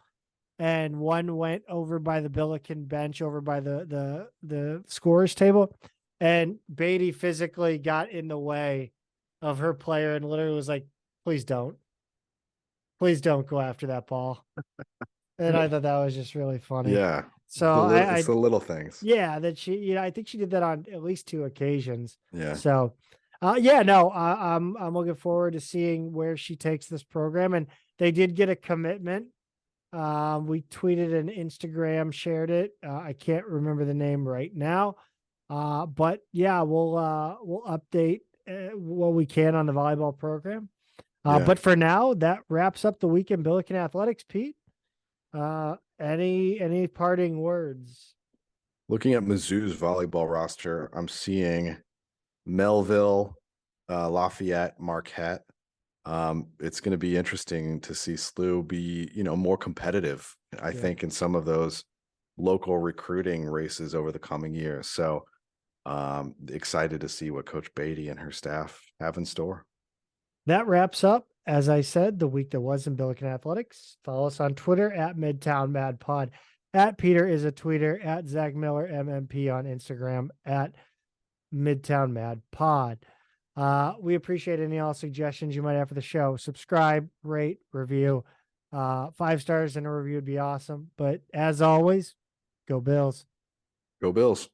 and one went over by the Billiken bench, over by the scorer's table, and Beatty physically got in the way of her player and literally was like, please don't go after that ball. And I thought that was just really funny. Yeah. So it's the little things. Yeah, that she, I think she did that on at least 2 occasions. Yeah. So, I'm looking forward to seeing where she takes this program. And they did get a commitment. We tweeted and Instagram shared it. I can't remember the name right now. But yeah, we'll update what we can on the volleyball program. But for now, that wraps up the week in Billiken Athletics, Pete. Any parting words? Looking at Mizzou's volleyball roster, I'm seeing Melville, Lafayette, Marquette. It's going to be interesting to see SLU be, more competitive, I think, in some of those local recruiting races over the coming years. So excited to see what Coach Beatty and her staff have in store. That wraps up, as I said, the week that was in Billiken Athletics. Follow us on Twitter at Midtown Mad Pod. At Peter is a tweeter, at Zach Miller MMP on Instagram, at Midtown Mad Pod. We appreciate any all suggestions you might have for the show. Subscribe, rate, review. 5 stars and a review would be awesome. But as always, go Bills. Go Bills.